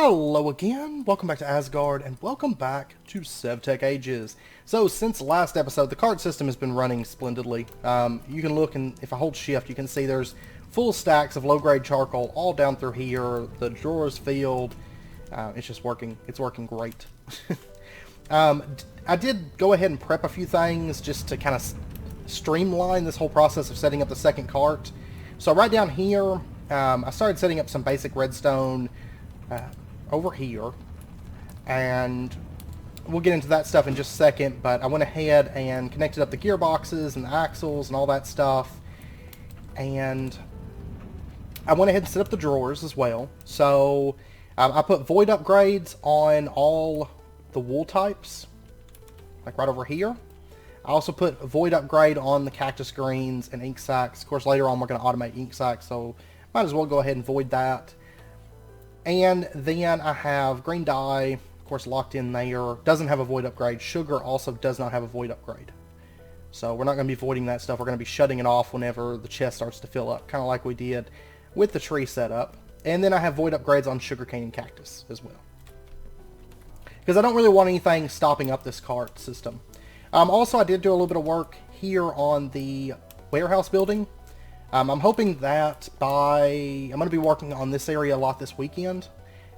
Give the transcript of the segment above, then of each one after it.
Hello again, welcome back to Asgard, and welcome back to SevTech Ages. So, since the last episode, the cart system has been running splendidly. You can look, and if I hold shift, you can see there's full stacks of low-grade charcoal all down through here. The drawers filled. It's just working. It's working great. I did go ahead and prep a few things just to kind of streamline this whole process of setting up the second cart. So right down here, I started setting up some basic redstone over here, and we'll get into that stuff in just a second, but I went ahead and connected up the gearboxes and the axles and all that stuff, and I went ahead and set up the drawers as well. So I put void upgrades on all the wool types, like right over here. I also put a void upgrade on the cactus greens and ink sacks. Of course, later on we're going to automate ink sacks, so might as well go ahead and void that. And then I have green dye, of course, locked in there. Doesn't have a void upgrade. Sugar also does not have a void upgrade. So we're not going to be voiding that stuff. We're going to be shutting it off whenever the chest starts to fill up, kind of like we did with the tree setup. And then I have void upgrades on sugarcane and cactus as well, because I don't really want anything stopping up this cart system. Also, I did do a little bit of work here on the warehouse building. I'm hoping that I'm going to be working on this area a lot this weekend,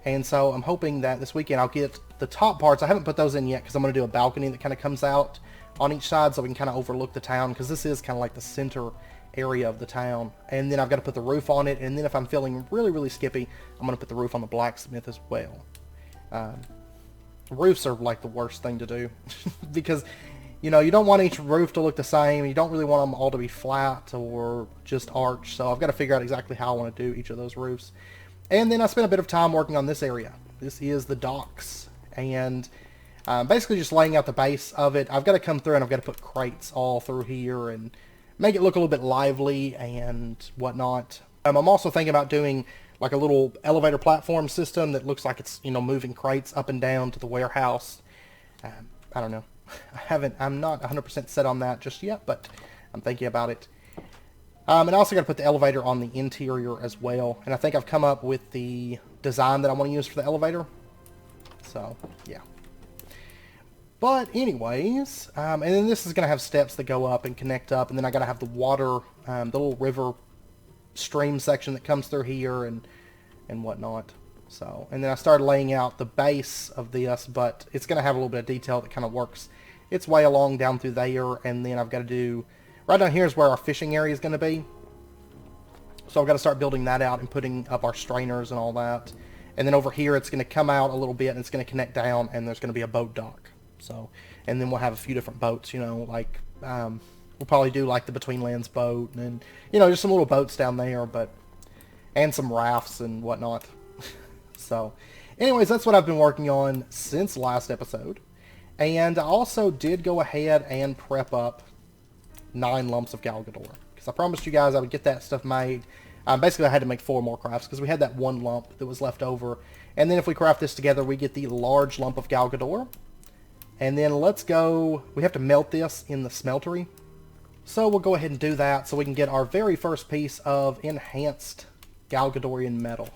and so I'm hoping that this weekend I'll get the top parts. I haven't put those in yet because I'm going to do a balcony that kind of comes out on each side so we can kind of overlook the town, because this is kind of like the center area of the town. And then I've got to put the roof on it, and then if I'm feeling really skippy, I'm going to put the roof on the blacksmith as well. Roofs are like the worst thing to do because you know, you don't want each roof to look the same. You don't really want them all to be flat or just arch. So I've got to figure out exactly how I want to do each of those roofs. And then I spent a bit of time working on this area. This is the docks. And basically just laying out the base of it. I've got to come through and I've got to put crates all through here and make it look a little bit lively and whatnot. I'm also thinking about doing like a little elevator platform system that looks like it's, you know, moving crates up and down to the warehouse. I don't know. I'm not 100% set on that just yet, but I'm thinking about it. And I also got to put the elevator on the interior as well. And I think I've come up with the design that I want to use for the elevator. So, yeah. But anyways, and then this is going to have steps that go up and connect up. And then I got to have the water, the little river stream section that comes through here and whatnot. So, and then I started laying out the base of this, but it's going to have a little bit of detail that kind of works its way along down through there. And then I've got to do, right down here is where our fishing area is going to be. So I've got to start building that out and putting up our strainers and all that. And then over here it's going to come out a little bit and it's going to connect down, and there's going to be a boat dock. So, and then we'll have a few different boats, you know, like, we'll probably do like the Between Lands boat and, you know, just some little boats down there, but, and some rafts and whatnot. So, anyways, that's what I've been working on since last episode. And I also did go ahead and prep up 9 lumps of Galgador, because I promised you guys I would get that stuff made. Basically, I had to make 4 more crafts, because we had that 1 lump that was left over. And then if we craft this together, we get the large lump of Galgador. And then let's go, we have to melt this in the smeltery. So we'll go ahead and do that so we can get our very first piece of enhanced Galgadorian metal.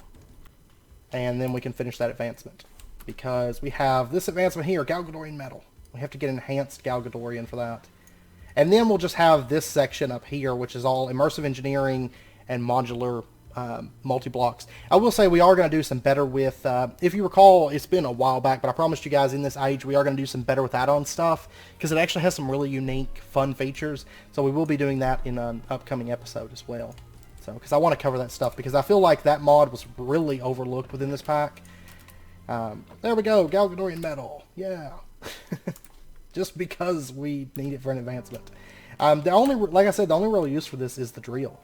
And then we can finish that advancement, because we have this advancement here, Galgadorian metal. We have to get enhanced Galgadorian for that. And then we'll just have this section up here, which is all immersive engineering and modular multi-blocks. I will say we are going to do some better with, if you recall, it's been a while back, but I promised you guys in this age we are going to do some better with add-on stuff, because it actually has some really unique, fun features. So we will be doing that in an upcoming episode as well. Because I want to cover that stuff, because I feel like that mod was really overlooked within this pack. There we go, Galgadorian metal, yeah. Just because we need it for an advancement. Like I said, the only real use for this is the drill.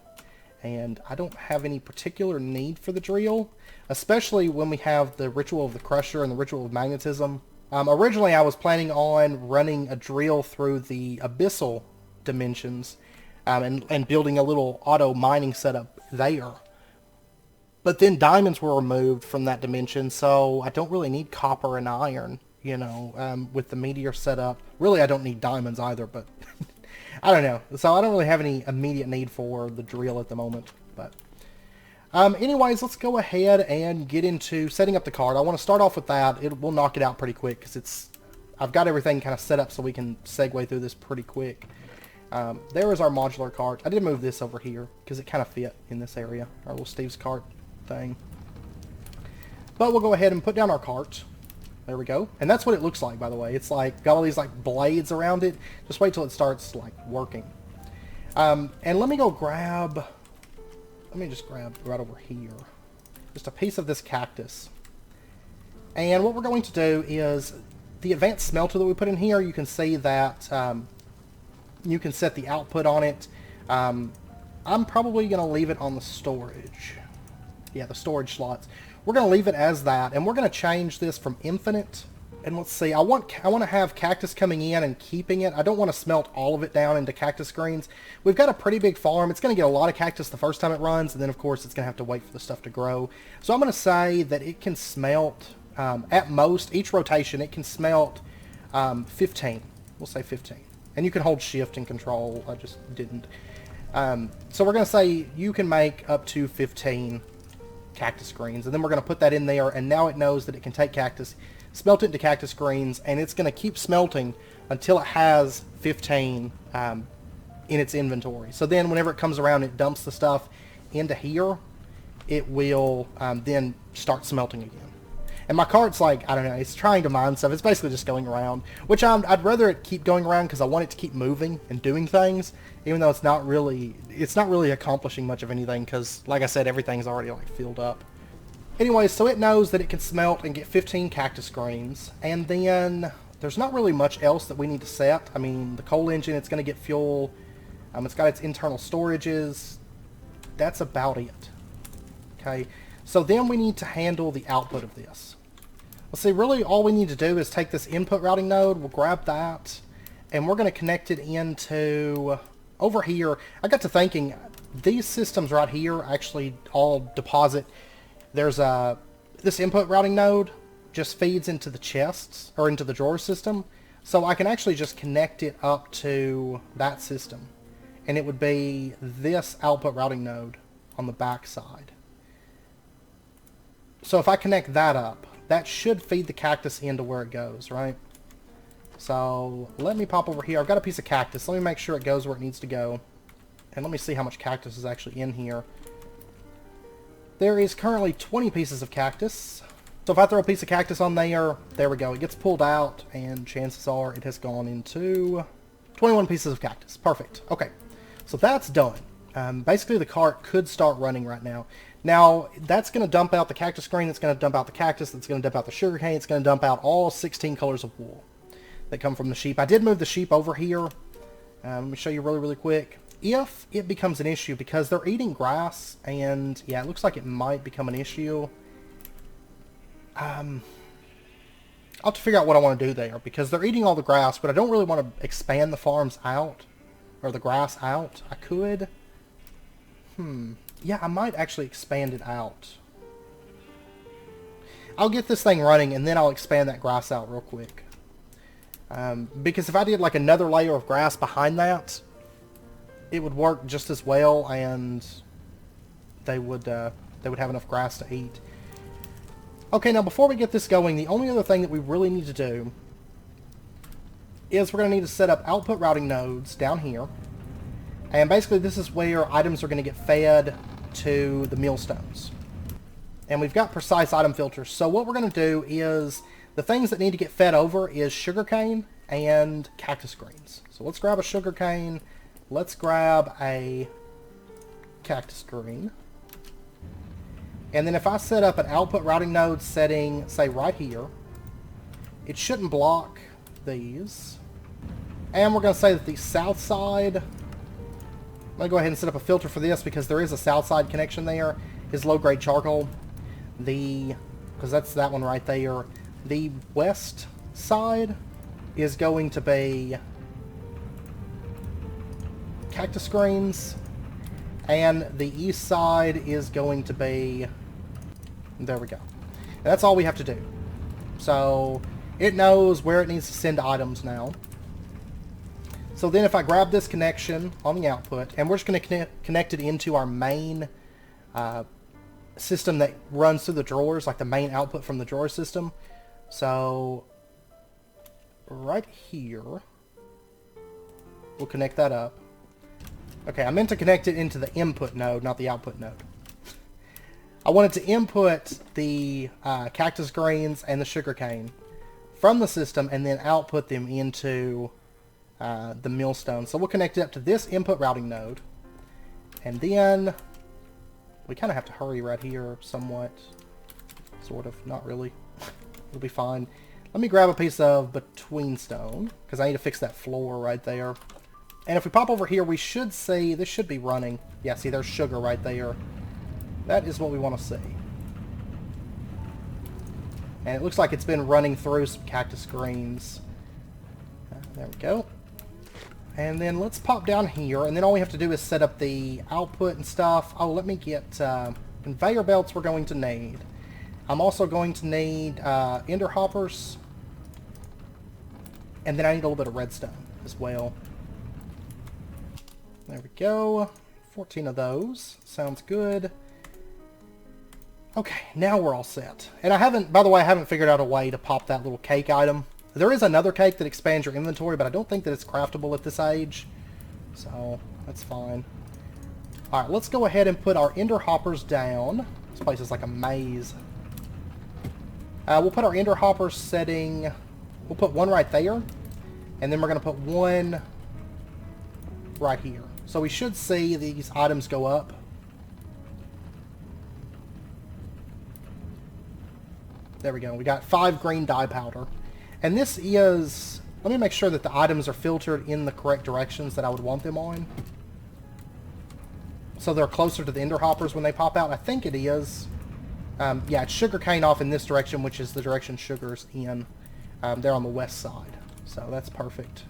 And I don't have any particular need for the drill, especially when we have the Ritual of the Crusher and the Ritual of Magnetism. Originally I was planning on running a drill through the Abyssal dimensions, and building a little auto mining setup there. But then diamonds were removed from that dimension, so I don't really need copper and iron, you know, with the meteor setup. Really, I don't need diamonds either, but I don't know. So I don't really have any immediate need for the drill at the moment. But Anyways, let's go ahead and get into setting up the cart. I want to start off with that. We'll knock it out pretty quick because I've got everything kind of set up so we can segue through this pretty quick. There is our modular cart. I did move this over here because it kind of fit in this area, our little Steve's cart thing. But we'll go ahead and put down our cart. There we go. And that's what it looks like, by the way. It's like got all these like blades around it. Just wait till it starts like working. And let me just grab right over here just a piece of this cactus. And what we're going to do is the advanced smelter that we put in here, you can see that you can set the output on it. I'm probably going to leave it on the storage. Yeah, the storage slots. We're going to leave it as that, and we're going to change this from infinite. And let's see, I want to have cactus coming in and keeping it. I don't want to smelt all of it down into cactus greens. We've got a pretty big farm. It's going to get a lot of cactus the first time it runs, and then of course it's going to have to wait for the stuff to grow. So I'm going to say that it can smelt, at most, each rotation, it can smelt 15. We'll say 15. And you can hold shift and control. I just didn't. So we're going to say you can make up to 15 cactus greens, and then we're going to put that in there, and now it knows that it can take cactus, smelt it into cactus greens, and it's going to keep smelting until it has 15 in its inventory. So then whenever it comes around, it dumps the stuff into here, it will then start smelting again. And my cart's like, I don't know, it's trying to mine stuff. It's basically just going around, which I'd rather it keep going around because I want it to keep moving and doing things, even though it's not really accomplishing much of anything because, like I said, everything's already like filled up. Anyway, so it knows that it can smelt and get 15 cactus greens, and then there's not really much else that we need to set. I mean, the coal engine, it's going to get fuel. It's got its internal storages. That's about it. Okay. So then we need to handle the output of this. Let's see, really all we need to do is take this input routing node, we'll grab that, and we're going to connect it into over here. I got to thinking, these systems right here actually all deposit. There's this input routing node just feeds into the chests, or into the drawer system, so I can actually just connect it up to that system. And it would be this output routing node on the back side. So if I connect that up, that should feed the cactus into where it goes, right? So let me pop over here. I've got a piece of cactus. Let me make sure it goes where it needs to go. And let me see how much cactus is actually in here. There is currently 20 pieces of cactus. So if I throw a piece of cactus on there, there we go. It gets pulled out, and chances are it has gone into 21 pieces of cactus. Perfect. Okay, so that's done. Basically, the cart could start running right now. Now, that's going to dump out the cactus green, it's going to dump out the cactus, that's going to dump out the sugarcane, it's going to dump out all 16 colors of wool that come from the sheep. I did move the sheep over here. Let me show you really, really quick. If it becomes an issue, because they're eating grass, and yeah, it looks like it might become an issue. I'll have to figure out what I want to do there, because they're eating all the grass, but I don't really want to expand the farms out, or the grass out. I could. Yeah, I might actually expand it out. I'll get this thing running, and then I'll expand that grass out real quick. Because if I did like another layer of grass behind that, it would work just as well, and they would have enough grass to eat. Okay, now before we get this going, the only other thing that we really need to do is we're going to need to set up output routing nodes down here. And basically this is where items are going to get fed to the millstones. And we've got precise item filters. So what we're going to do is the things that need to get fed over is sugarcane and cactus greens. So let's grab a sugarcane. Let's grab a cactus green. And then if I set up an output routing node setting, say right here, it shouldn't block these. And we're going to say that the south side, I'm going to go ahead and set up a filter for this because there is a south side connection there, is low-grade charcoal. Because that's that one right there. The west side is going to be cactus greens, and the east side is going to be, there we go. And that's all we have to do. So it knows where it needs to send items now. So then if I grab this connection on the output, and we're just going to connect it into our main system that runs through the drawers, like the main output from the drawer system. So right here, we'll connect that up. Okay, I meant to connect it into the input node, not the output node. I wanted to input the cactus greens and the sugarcane from the system and then output them into the millstone. So we'll connect it up to this input routing node. And then we kind of have to hurry right here somewhat. Sort of, not really. It'll be fine. Let me grab a piece of between stone, because I need to fix that floor right there. And if we pop over here, we should see, this should be running. Yeah, see, there's sugar right there. That is what we want to see. And it looks like it's been running through some cactus greens. There we go. And then let's pop down here, and then all we have to do is set up the output and stuff. Oh, let me get conveyor belts we're going to need. I'm also going to need ender hoppers. And then I need a little bit of redstone as well. There we go. 14 of those. Sounds good. Okay, now we're all set. And I haven't, by the way, I haven't figured out a way to pop that little cake item. There is another cake that expands your inventory, but I don't think that it's craftable at this age. So, that's fine. Alright, let's go ahead and put our ender hoppers down. This place is like a maze. We'll put our ender hoppers setting... We'll put one right there. And then we're going to put one right here. So we should see these items go up. There we go. We got 5 green dye powder. And this is... Let me make sure that the items are filtered in the correct directions that I would want them on. So they're closer to the ender hoppers when they pop out. I think it is. Yeah, it's sugarcane off in this direction, which is the direction sugar's in. They're on the west side. So that's perfect.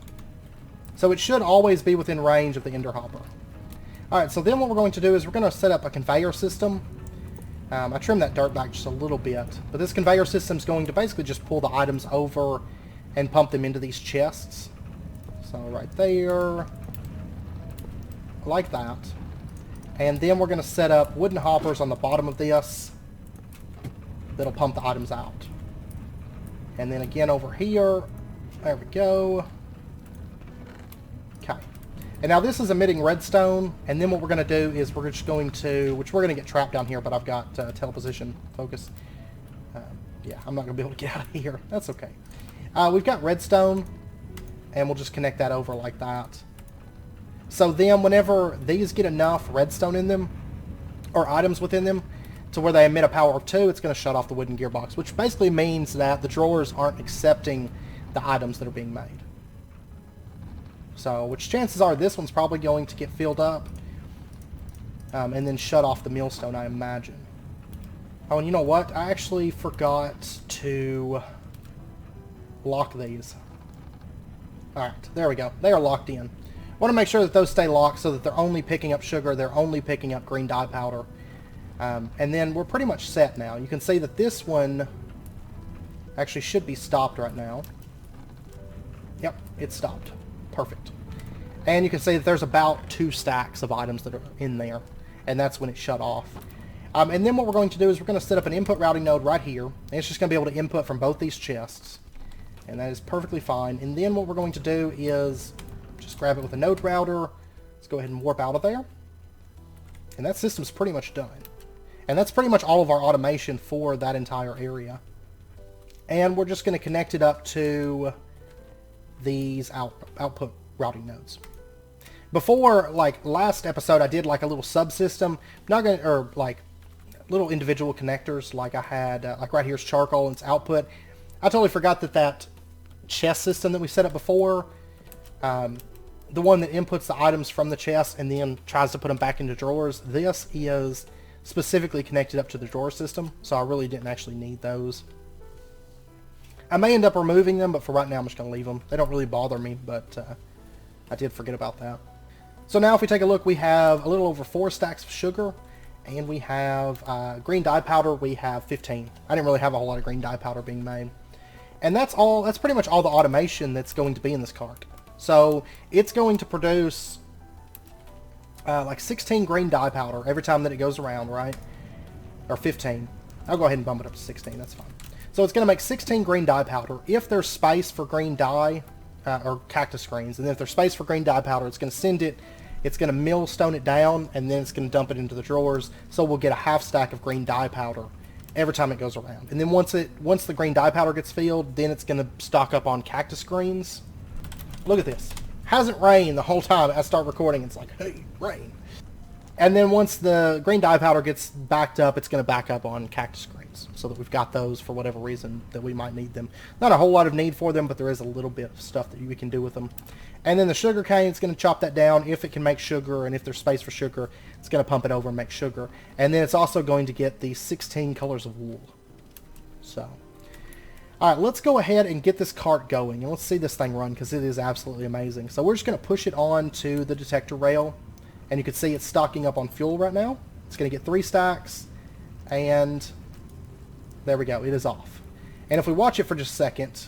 So it should always be within range of the ender hopper. Alright, so then what we're going to do is we're going to set up a conveyor system. I trimmed that dirt back just a little bit. But this conveyor system is going to basically just pull the items over and pump them into these chests. So right there. Like that. And then we're going to set up wooden hoppers on the bottom of this that'll pump the items out. And then again over here. There we go. Okay. And now this is emitting redstone, and then what we're going to do is we're just going to, which we're going to get trapped down here, but I've got teleposition focus. Yeah, I'm not going to be able to get out of here. That's okay. We've got redstone, and we'll just connect that over like that. So then whenever these get enough redstone in them, or items within them, to where they emit a power of 2, it's going to shut off the wooden gearbox, which basically means that the drawers aren't accepting the items that are being made. So, which chances are this one's probably going to get filled up and then shut off the millstone, I imagine. Oh, and you know what? I actually forgot to lock these. Alright, there we go. They are locked in. I want to make sure that those stay locked so that they're only picking up sugar, they're only picking up green dye powder. And then we're pretty much set now. You can see that this one actually should be stopped right now. Yep, it's stopped. Perfect. And you can see that there's about 2 stacks of items that are in there, and that's when it shut off. And then what we're going to do is we're going to set up an input routing node right here, and it's just going to be able to input from both these chests, and that is perfectly fine. And then what we're going to do is just grab it with a node router. Let's go ahead and warp out of there, and that system's pretty much done. And that's pretty much all of our automation for that entire area. And we're just going to connect it up to these output routing nodes. Before, like last episode, I did like a little subsystem, not gonna, or like little individual connectors. Like I had, like right here's charcoal and its output. I totally forgot that that chest system that we set up before, the one that inputs the items from the chest and then tries to put them back into drawers. This is specifically connected up to the drawer system, so I really didn't actually need those. I may end up removing them, but for right now I'm just going to leave them. They don't really bother me, but I did forget about that. So now if we take a look, we have a little over 4 stacks of sugar, and we have green dye powder. We have 15. I didn't really have a whole lot of green dye powder being made. And that's all. That's pretty much all the automation that's going to be in this cart. So it's going to produce like 16 green dye powder every time that it goes around, right? Or 15. I'll go ahead and bump it up to 16. That's fine. So it's going to make 16 green dye powder. If there's space for green dye, or cactus greens, and then if there's space for green dye powder, it's going to send it, it's going to millstone it down, and then it's going to dump it into the drawers. So we'll get a half stack of green dye powder every time it goes around. And then once the green dye powder gets filled, then it's going to stock up on cactus greens. Look at this. Hasn't rained the whole time I start recording. It's like, hey, rain. And then once the green dye powder gets backed up, it's going to back up on cactus greens, so that we've got those for whatever reason that we might need them. Not a whole lot of need for them, but there is a little bit of stuff that we can do with them. And then the sugar cane, it's going to chop that down if it can make sugar, and if there's space for sugar, it's going to pump it over and make sugar. And then it's also going to get the 16 colors of wool. So, alright, let's go ahead and get this cart going, and let's see this thing run, because it is absolutely amazing. So we're just going to push it on to the detector rail. And you can see it's stocking up on fuel right now. It's going to get 3 stacks. And there we go. It is off. And if we watch it for just a second,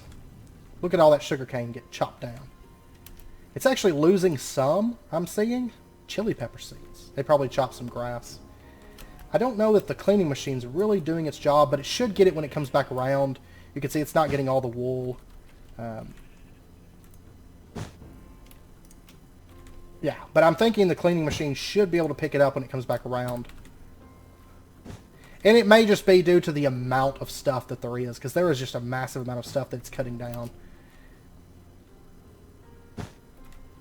look at all that sugarcane get chopped down. It's actually losing some, I'm seeing. Chili pepper seeds. They probably chopped some grass. I don't know that the cleaning machine's really doing its job, but it should get it when it comes back around. You can see it's not getting all the wool. Yeah, but I'm thinking the cleaning machine should be able to pick it up when it comes back around. And it may just be due to the amount of stuff that there is, because there is just a massive amount of stuff that it's cutting down.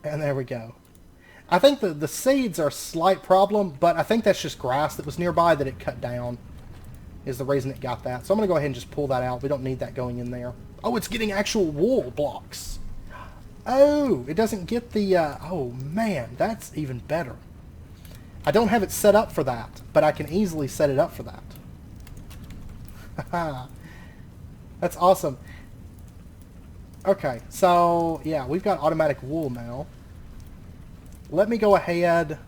And there we go. I think the seeds are a slight problem, but I think that's just grass that was nearby that it cut down is the reason it got that. So I'm going to go ahead and just pull that out. We don't need that going in there. Oh, it's getting actual wool blocks. Oh, it doesn't get the, oh man, that's even better. I don't have it set up for that, but I can easily set it up for that. That's awesome. Okay, so, yeah, we've got automatic wool now. Let me go ahead.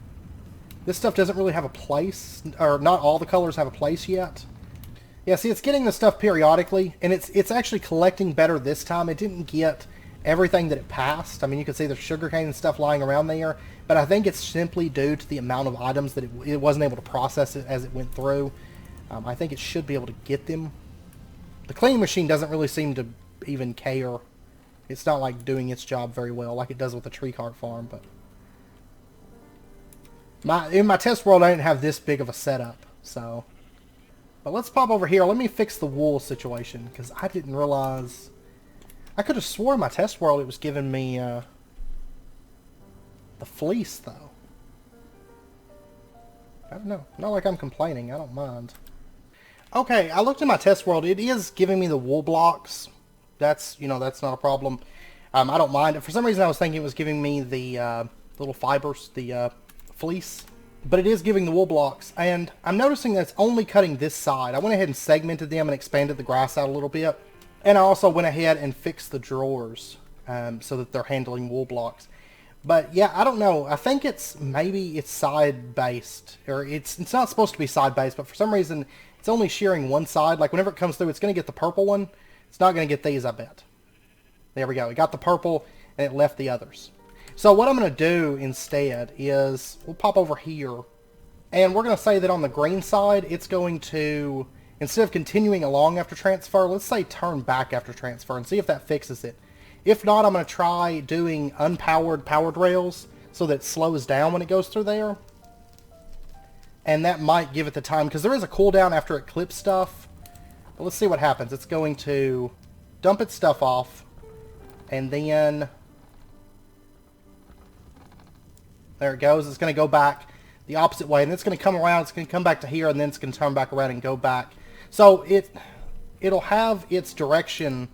This stuff doesn't really have a place, or not all the colors have a place yet. Yeah, see, it's getting the stuff periodically, and it's actually collecting better this time. It didn't get everything that it passed. I mean, you can see there's sugarcane and stuff lying around there, but I think it's simply due to the amount of items that it wasn't able to process it as it went through. I think it should be able to get them. The cleaning machine doesn't really seem to even care. It's not like doing its job very well like it does with the tree cart farm, but in my test world I didn't have this big of a setup, so. But let's pop over here. Let me fix the wool situation, because I didn't realize. I could have sworn in my test world it was giving me the fleece, though. I don't know. Not like I'm complaining. I don't mind. Okay, I looked in my test world. It is giving me the wool blocks. That's, you know, that's not a problem. I don't mind. For some reason, I was thinking it was giving me the little fibers, the fleece. But it is giving the wool blocks. And I'm noticing that it's only cutting this side. I went ahead and segmented them and expanded the grass out a little bit. And I also went ahead and fixed the drawers so that they're handling wool blocks. But yeah, I don't know. I think maybe it's side-based. Or it's not supposed to be side-based, but for some reason it's only shearing one side. Like whenever it comes through, it's going to get the purple one. It's not going to get these, I bet. There we go. It got the purple and it left the others. So what I'm going to do instead is we'll pop over here. And we're going to say that on the green side, it's going to, instead of continuing along after transfer, let's say turn back after transfer and see if that fixes it. If not, I'm going to try doing unpowered powered rails so that it slows down when it goes through there. And that might give it the time, because there is a cooldown after it clips stuff. But let's see what happens. It's going to dump its stuff off, and then there it goes. It's going to go back the opposite way, and then it's going to come around. It's going to come back to here, and then it's going to turn back around and go back. So it'll have its direction.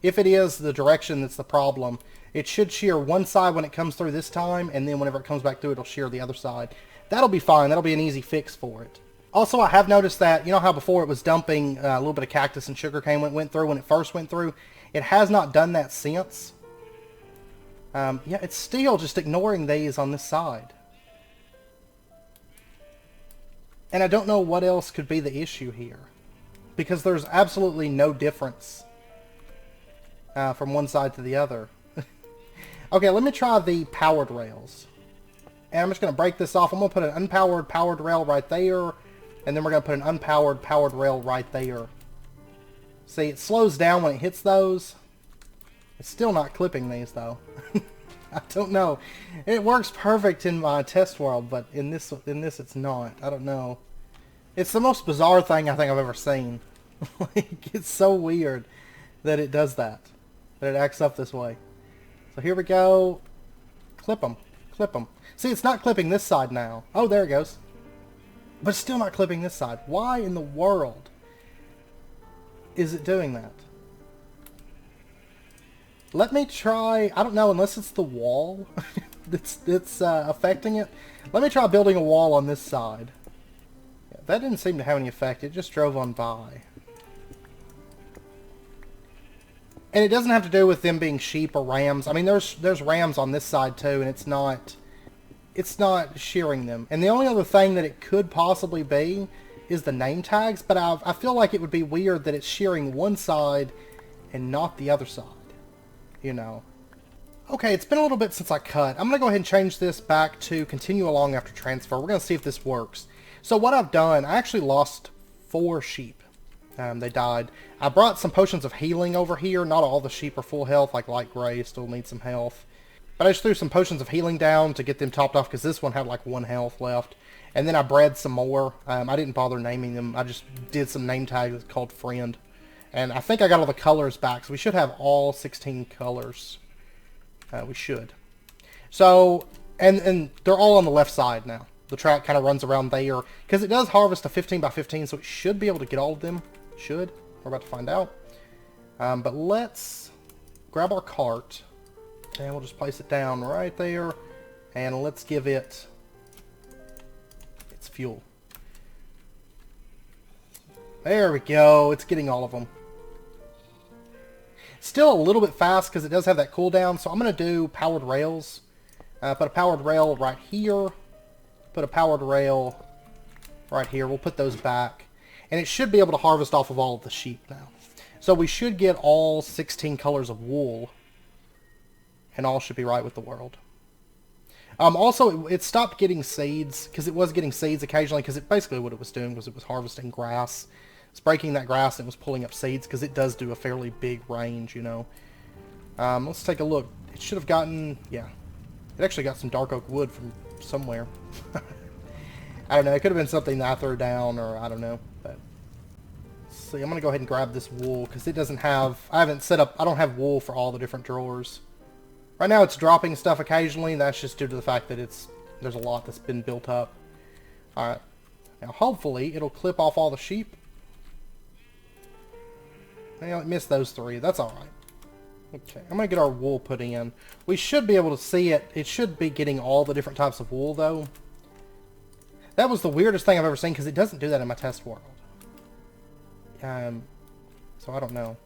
If it is the direction that's the problem, it should shear one side when it comes through this time, and then whenever it comes back through, it'll shear the other side. That'll be fine. That'll be an easy fix for it. Also, I have noticed that, you know how before it was dumping a little bit of cactus and sugarcane when it went through, when it first went through? It has not done that since. Yeah, it's still just ignoring these on this side. And I don't know what else could be the issue here, because there's absolutely no difference from one side to the other. Okay, let me try the powered rails. And I'm just going to break this off. I'm going to put an unpowered powered rail right there. And then we're going to put an unpowered powered rail right there. See, it slows down when it hits those. It's still not clipping these, though. I don't know. It works perfect in my test world, but in this it's not. I don't know. It's the most bizarre thing I think I've ever seen. Like, it's so weird that it does that. That it acts up this way. So here we go. Clip them. Clip them. See, it's not clipping this side now. Oh, there it goes. But it's still not clipping this side. Why in the world is it doing that? Let me try, I don't know, unless it's the wall that's affecting it. Let me try building a wall on this side. Yeah, that didn't seem to have any effect. It just drove on by. And it doesn't have to do with them being sheep or rams. I mean, there's rams on this side too, and it's not shearing them. And the only other thing that it could possibly be is the name tags, but I feel like it would be weird that it's shearing one side and not the other side, you know. Okay, it's been a little bit since I cut. I'm going to go ahead and change this back to continue along after transfer. We're going to see if this works. So what I've done, I actually lost 4 sheep. They died. I brought some potions of healing over here. Not all the sheep are full health, like light gray still need some health. But I just threw some potions of healing down to get them topped off because this one had like 1 health left. And then I bred some more. I didn't bother naming them. I just did some name tags called friend. And I think I got all the colors back, so we should have all 16 colors. We should. So, and they're all on the left side now. The track kind of runs around there. Because it does harvest a 15 by 15, so it should be able to get all of them. Should. We're about to find out. But let's grab our cart. And we'll just place it down right there. And let's give it its fuel. There we go. It's getting all of them. Still a little bit fast because it does have that cooldown. So I'm going to do powered rails. Put a powered rail right here. Put a powered rail right here. We'll put those back. And it should be able to harvest off of all of the sheep now. So we should get all 16 colors of wool. And all should be right with the world. Also, it stopped getting seeds. Because it was getting seeds occasionally. Because basically what it was doing was it was harvesting grass. It's breaking that grass and it was pulling up seeds. Because it does do a fairly big range, you know. Let's take a look. It should have gotten... Yeah. It actually got some dark oak wood from somewhere. I don't know. It could have been something that I threw down, or I don't know. But let's see. I'm going to go ahead and grab this wool because it doesn't have... I haven't set up... I don't have wool for all the different drawers. Right now it's dropping stuff occasionally. And that's just due to the fact that there's a lot that's been built up. Alright. Now hopefully it'll clip off all the sheep. Well, it missed those 3. That's alright. Okay, I'm going to get our wool put in. We should be able to see it. It should be getting all the different types of wool, though. That was the weirdest thing I've ever seen, because it doesn't do that in my test world. So I don't know.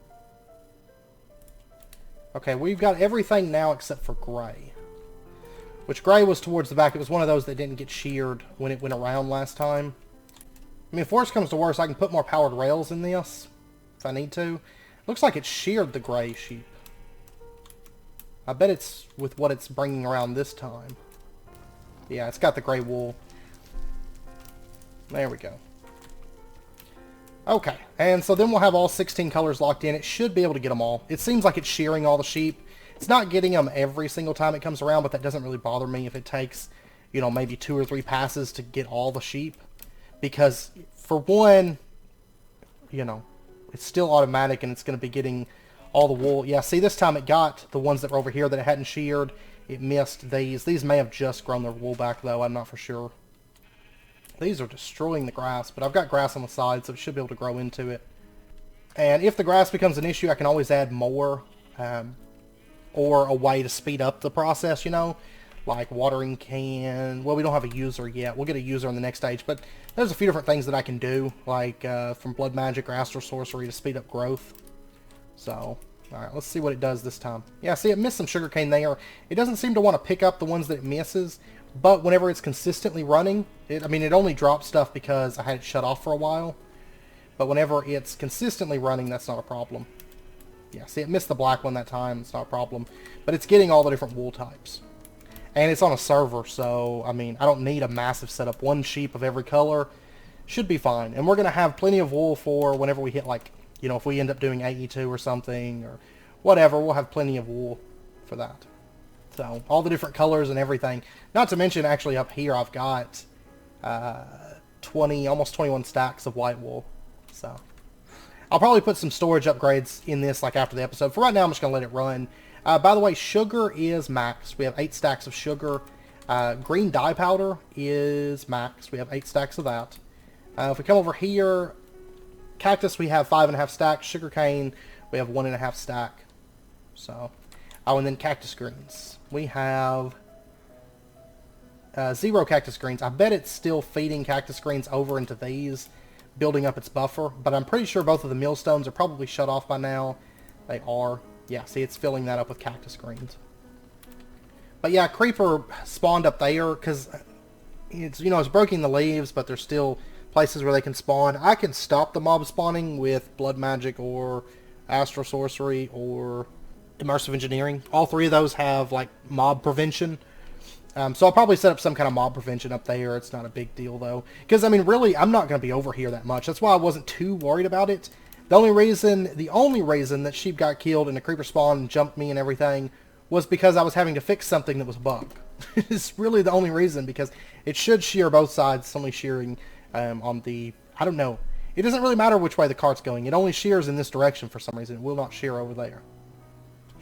Okay, we've got everything now except for gray. Which gray was towards the back. It was one of those that didn't get sheared when it went around last time. I mean, if worse comes to worse, I can put more powered rails in this, if I need to. Looks like it sheared the gray sheep. I bet it's with what it's bringing around this time. Yeah, it's got the gray wool. There we go. Okay, and so then we'll have all 16 colors locked in. It should be able to get them all. It seems like it's shearing all the sheep. It's not getting them every single time it comes around, but that doesn't really bother me if it takes, you know, maybe 2 or 3 passes to get all the sheep. Because, for one, you know, it's still automatic and it's going to be getting all the wool. Yeah, see, this time it got the ones that were over here that it hadn't sheared. It missed these. These may have just grown their wool back, though. I'm not for sure. These are destroying the grass, but I've got grass on the side, so it should be able to grow into it. And if the grass becomes an issue, I can always add more, or a way to speed up the process, you know, like watering can. Well, we don't have a user yet. We'll get a user in the next stage, but there's a few different things that I can do, like from blood magic or astral sorcery to speed up growth. So, alright, let's see what it does this time. Yeah, see, it missed some sugarcane there. It doesn't seem to want to pick up the ones that it misses, but whenever it's consistently running, I mean, it only drops stuff because I had it shut off for a while. But whenever it's consistently running, that's not a problem. Yeah, see, it missed the black one that time. It's not a problem. But it's getting all the different wool types. And it's on a server, so, I mean, I don't need a massive setup. 1 sheep of every color. should be fine. And we're going to have plenty of wool for whenever we hit, like, you know, if we end up doing AE2 or something or whatever, we'll have plenty of wool for that. So all the different colors and everything. Not to mention, actually, up here I've got 20, almost 21 stacks of white wool. So I'll probably put some storage upgrades in this, like, after the episode. For right now, I'm just going to let it run. By the way, sugar is max. We have 8 stacks of sugar. Green dye powder is max. We have 8 stacks of that. If we come over here, cactus, we have 5.5 stacks. Sugarcane, we have 1.5 stack. So, oh, and then cactus greens. We have 0 cactus greens. I bet it's still feeding cactus greens over into these, building up its buffer. But I'm pretty sure both of the millstones are probably shut off by now. They are. Yeah, see, it's filling that up with cactus greens. But yeah, creeper spawned up there because it's, you know, it's breaking the leaves, but there's still places where they can spawn. I can stop the mob spawning with blood magic or astral sorcery or immersive engineering. All 3 of those have like mob prevention. So I'll probably set up some kind of mob prevention up there. It's not a big deal though, because I mean, really, I'm not going to be over here that much. That's why I wasn't too worried about it. The only reason that sheep got killed and the creeper spawned and jumped me and everything was because I was having to fix something that was bugged. It's really the only reason, because it should shear both sides. It's only shearing on the, I don't know. It doesn't really matter which way the cart's going. It only shears in this direction for some reason. It will not shear over there.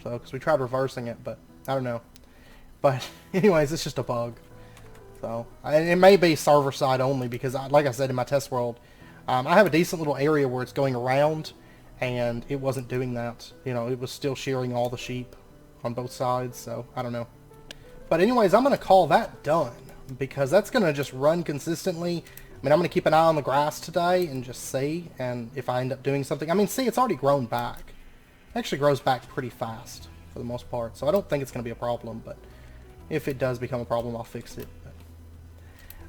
So, because we tried reversing it, but I don't know. But anyways, it's just a bug. So, and it may be server side only, because like I said in my test world, I have a decent little area where it's going around, and it wasn't doing that. You know, it was still shearing all the sheep on both sides, so I don't know. But anyways, I'm going to call that done, because that's going to just run consistently. I mean, I'm going to keep an eye on the grass today and just see, and if I end up doing something. I mean, see, it's already grown back. It actually grows back pretty fast for the most part, so I don't think it's going to be a problem, but if it does become a problem, I'll fix it.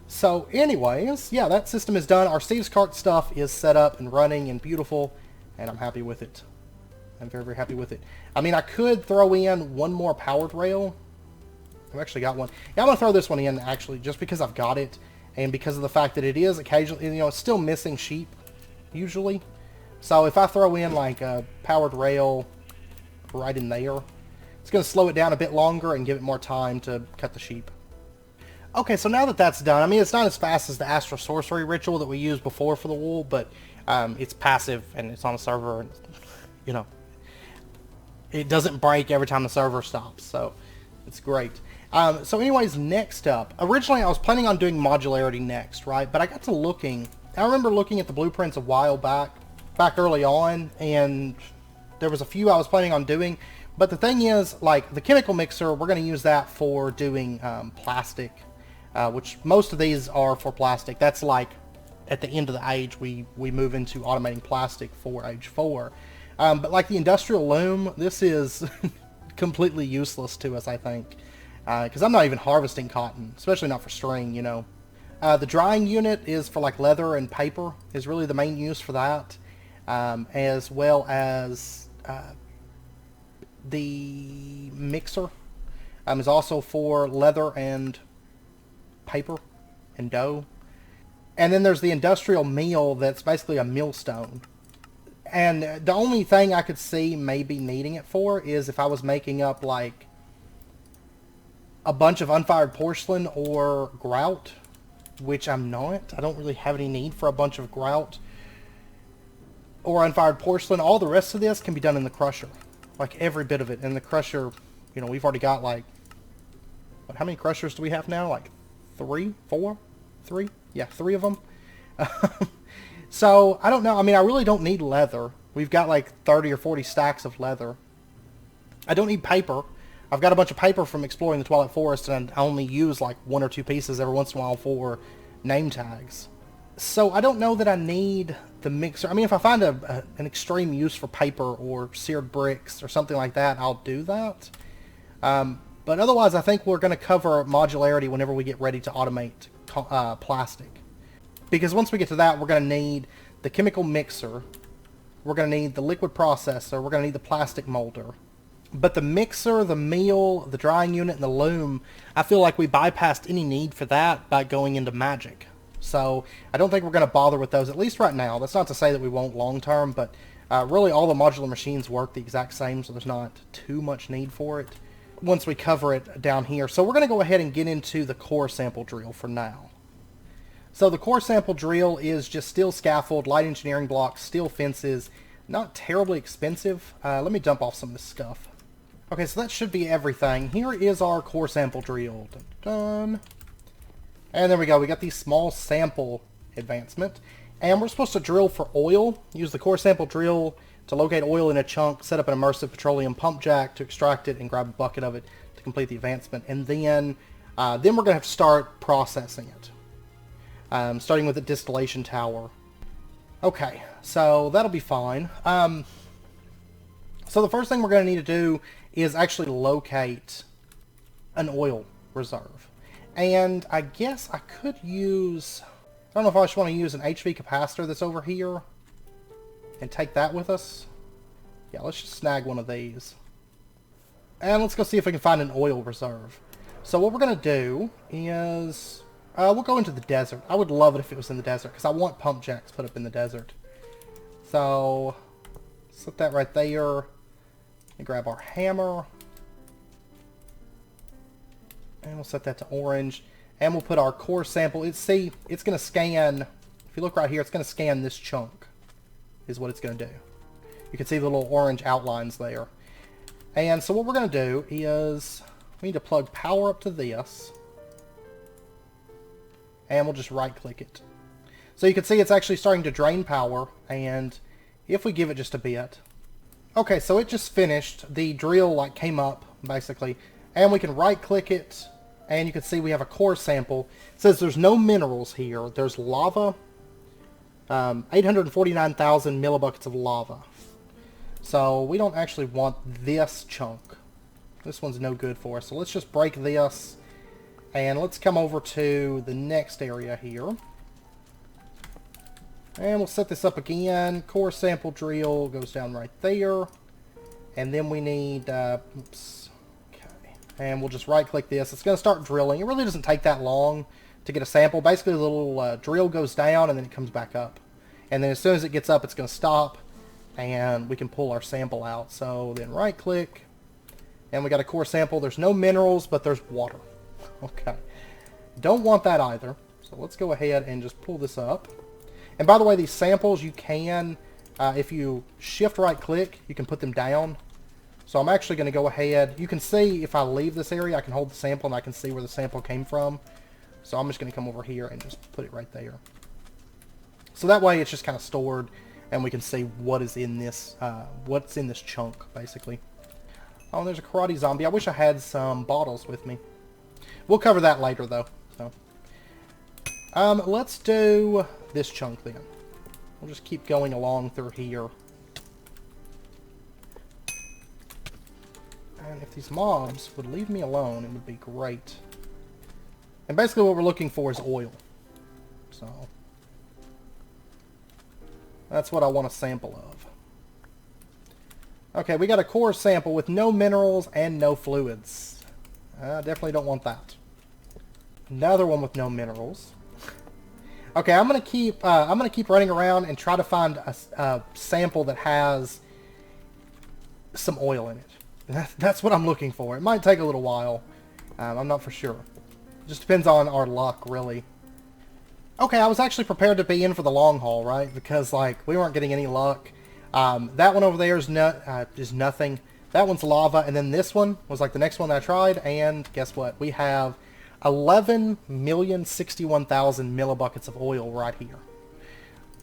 So anyways, yeah, that system is done. Our Steve's Cart stuff is set up and running and beautiful, and I'm happy with it. I'm very, very happy with it. I mean, I could throw in one more powered rail. I've actually got one. Yeah, I'm going to throw this one in, actually, just because I've got it, and because of the fact that it is occasionally, you know, it's still missing sheep, usually. So if I throw in, like, a powered rail right in there, it's going to slow it down a bit longer and give it more time to cut the sheep. Okay, so now that that's done, I mean, it's not as fast as the Astral Sorcery ritual that we used before for the wool, but it's passive, and it's on a server, and, you know, it doesn't break every time the server stops, so it's great. So anyways, next up, originally I was planning on doing modularity next, right? But I got to looking, I remember looking at the blueprints a while back early on, and there was a few I was planning on doing, but the thing is, like, the chemical mixer, we're going to use that for doing plastic, which most of these are for plastic. That's like, at the end of the age, we move into automating plastic for age 4. But like the industrial loom, this is completely useless to us, I think. Because I'm not even harvesting cotton, especially not for string, you know. The drying unit is for like leather and paper, is really the main use for that. As well as the mixer is also for leather and paper and dough. And then there's the industrial mill that's basically a millstone. And the only thing I could see maybe needing it for is if I was making up like a bunch of unfired porcelain or grout, which I'm not. I don't really have any need for a bunch of grout or unfired porcelain. All the rest of this can be done in the crusher. Like every bit of it. And the crusher, you know, we've already got like, what, how many crushers do we have now? Like 3, 4, 3? Yeah, 3 of them. So, I don't know. I mean, I really don't need leather. We've got like 30 or 40 stacks of leather. I don't need paper. I've got a bunch of paper from exploring the Twilight Forest, and I only use like 1 or 2 pieces every once in a while for name tags. So, I don't know that I need the mixer. I mean, if I find an extreme use for paper or seared bricks or something like that, I'll do that. But otherwise, I think we're going to cover modularity whenever we get ready to automate plastic. Because once we get to that, we're going to need the chemical mixer, we're going to need the liquid processor, we're going to need the plastic molder. But the mixer, the mill, the drying unit, and the loom, I feel like we bypassed any need for that by going into magic. So I don't think we're going to bother with those, at least right now. That's not to say that we won't long term, but really all the modular machines work the exact same, so there's not too much need for it once we cover it down here. So we're going to go ahead and get into the core sample drill for now. So the core sample drill is just steel scaffold, light engineering blocks, steel fences, not terribly expensive. Let me dump off some of this stuff. Okay, so that should be everything. Here is our core sample drill. Dun, dun. And there we go. We got the small sample advancement. And we're supposed to drill for oil. Use the core sample drill to locate oil in a chunk, set up an immersive petroleum pump jack to extract it, and grab a bucket of it to complete the advancement. And then we're going to have to start processing it. Starting with the distillation tower. Okay, so that'll be fine. So the first thing we're going to need to do is actually locate an oil reserve. And I guess I could use... I don't know if I just want to use an HV capacitor that's over here and take that with us. Yeah, let's just snag one of these. And let's go see if we can find an oil reserve. So what we're going to do is... we'll go into the desert. I would love it if it was in the desert, because I want pump jacks put up in the desert. So, set that right there. And grab our hammer. And we'll set that to orange. And we'll put our core sample. It's going to scan, if you look right here, it's going to scan this chunk, is what it's going to do. You can see the little orange outlines there. And so what we're going to do is, we need to plug power up to this. And we'll just right click it. So you can see it's actually starting to drain power, and if we give it just a bit. Okay, so it just finished. The drill came up basically, and we can right click it, and you can see we have a core sample. It says there's no minerals here. There's lava, 849,000 millibuckets of lava. So we don't actually want this chunk. This one's no good for us. So let's just break this. And let's come over to the next area here. And we'll set this up again. Core sample drill goes down right there. And then we need... oops. Okay. And we'll just right click this. It's going to start drilling. It really doesn't take that long to get a sample. Basically the little drill goes down and then it comes back up. And then as soon as it gets up, it's going to stop. And we can pull our sample out. So then right click. And we got a core sample. There's no minerals, but there's water. Okay. Don't want that either. So let's go ahead and just pull this up. And by the way, these samples, you can, if you shift right click, you can put them down. So I'm actually going to go ahead. You can see if I leave this area, I can hold the sample and I can see where the sample came from. So I'm just going to come over here and just put it right there. So that way it's just kind of stored and we can see what is in this, what's in this chunk, basically. Oh, there's a karate zombie. I wish I had some bottles with me. We'll cover that later, though. So, let's do this chunk then. We'll just keep going along through here. And if these mobs would leave me alone, it would be great. And basically what we're looking for is oil. So, that's what I want a sample of. Okay, we got a core sample with no minerals and no fluids. I definitely don't want that. Another one with no minerals. Okay, I'm gonna keep running around and try to find a sample that has some oil in it. That's what I'm looking for. It might take a little while. I'm not for sure. It just depends on our luck, really. Okay, I was actually prepared to be in for the long haul, right? Because we weren't getting any luck. That one over there is nothing. That one's lava, and then this one was the next one that I tried, and guess what? We have 11,061,000 millibuckets of oil right here.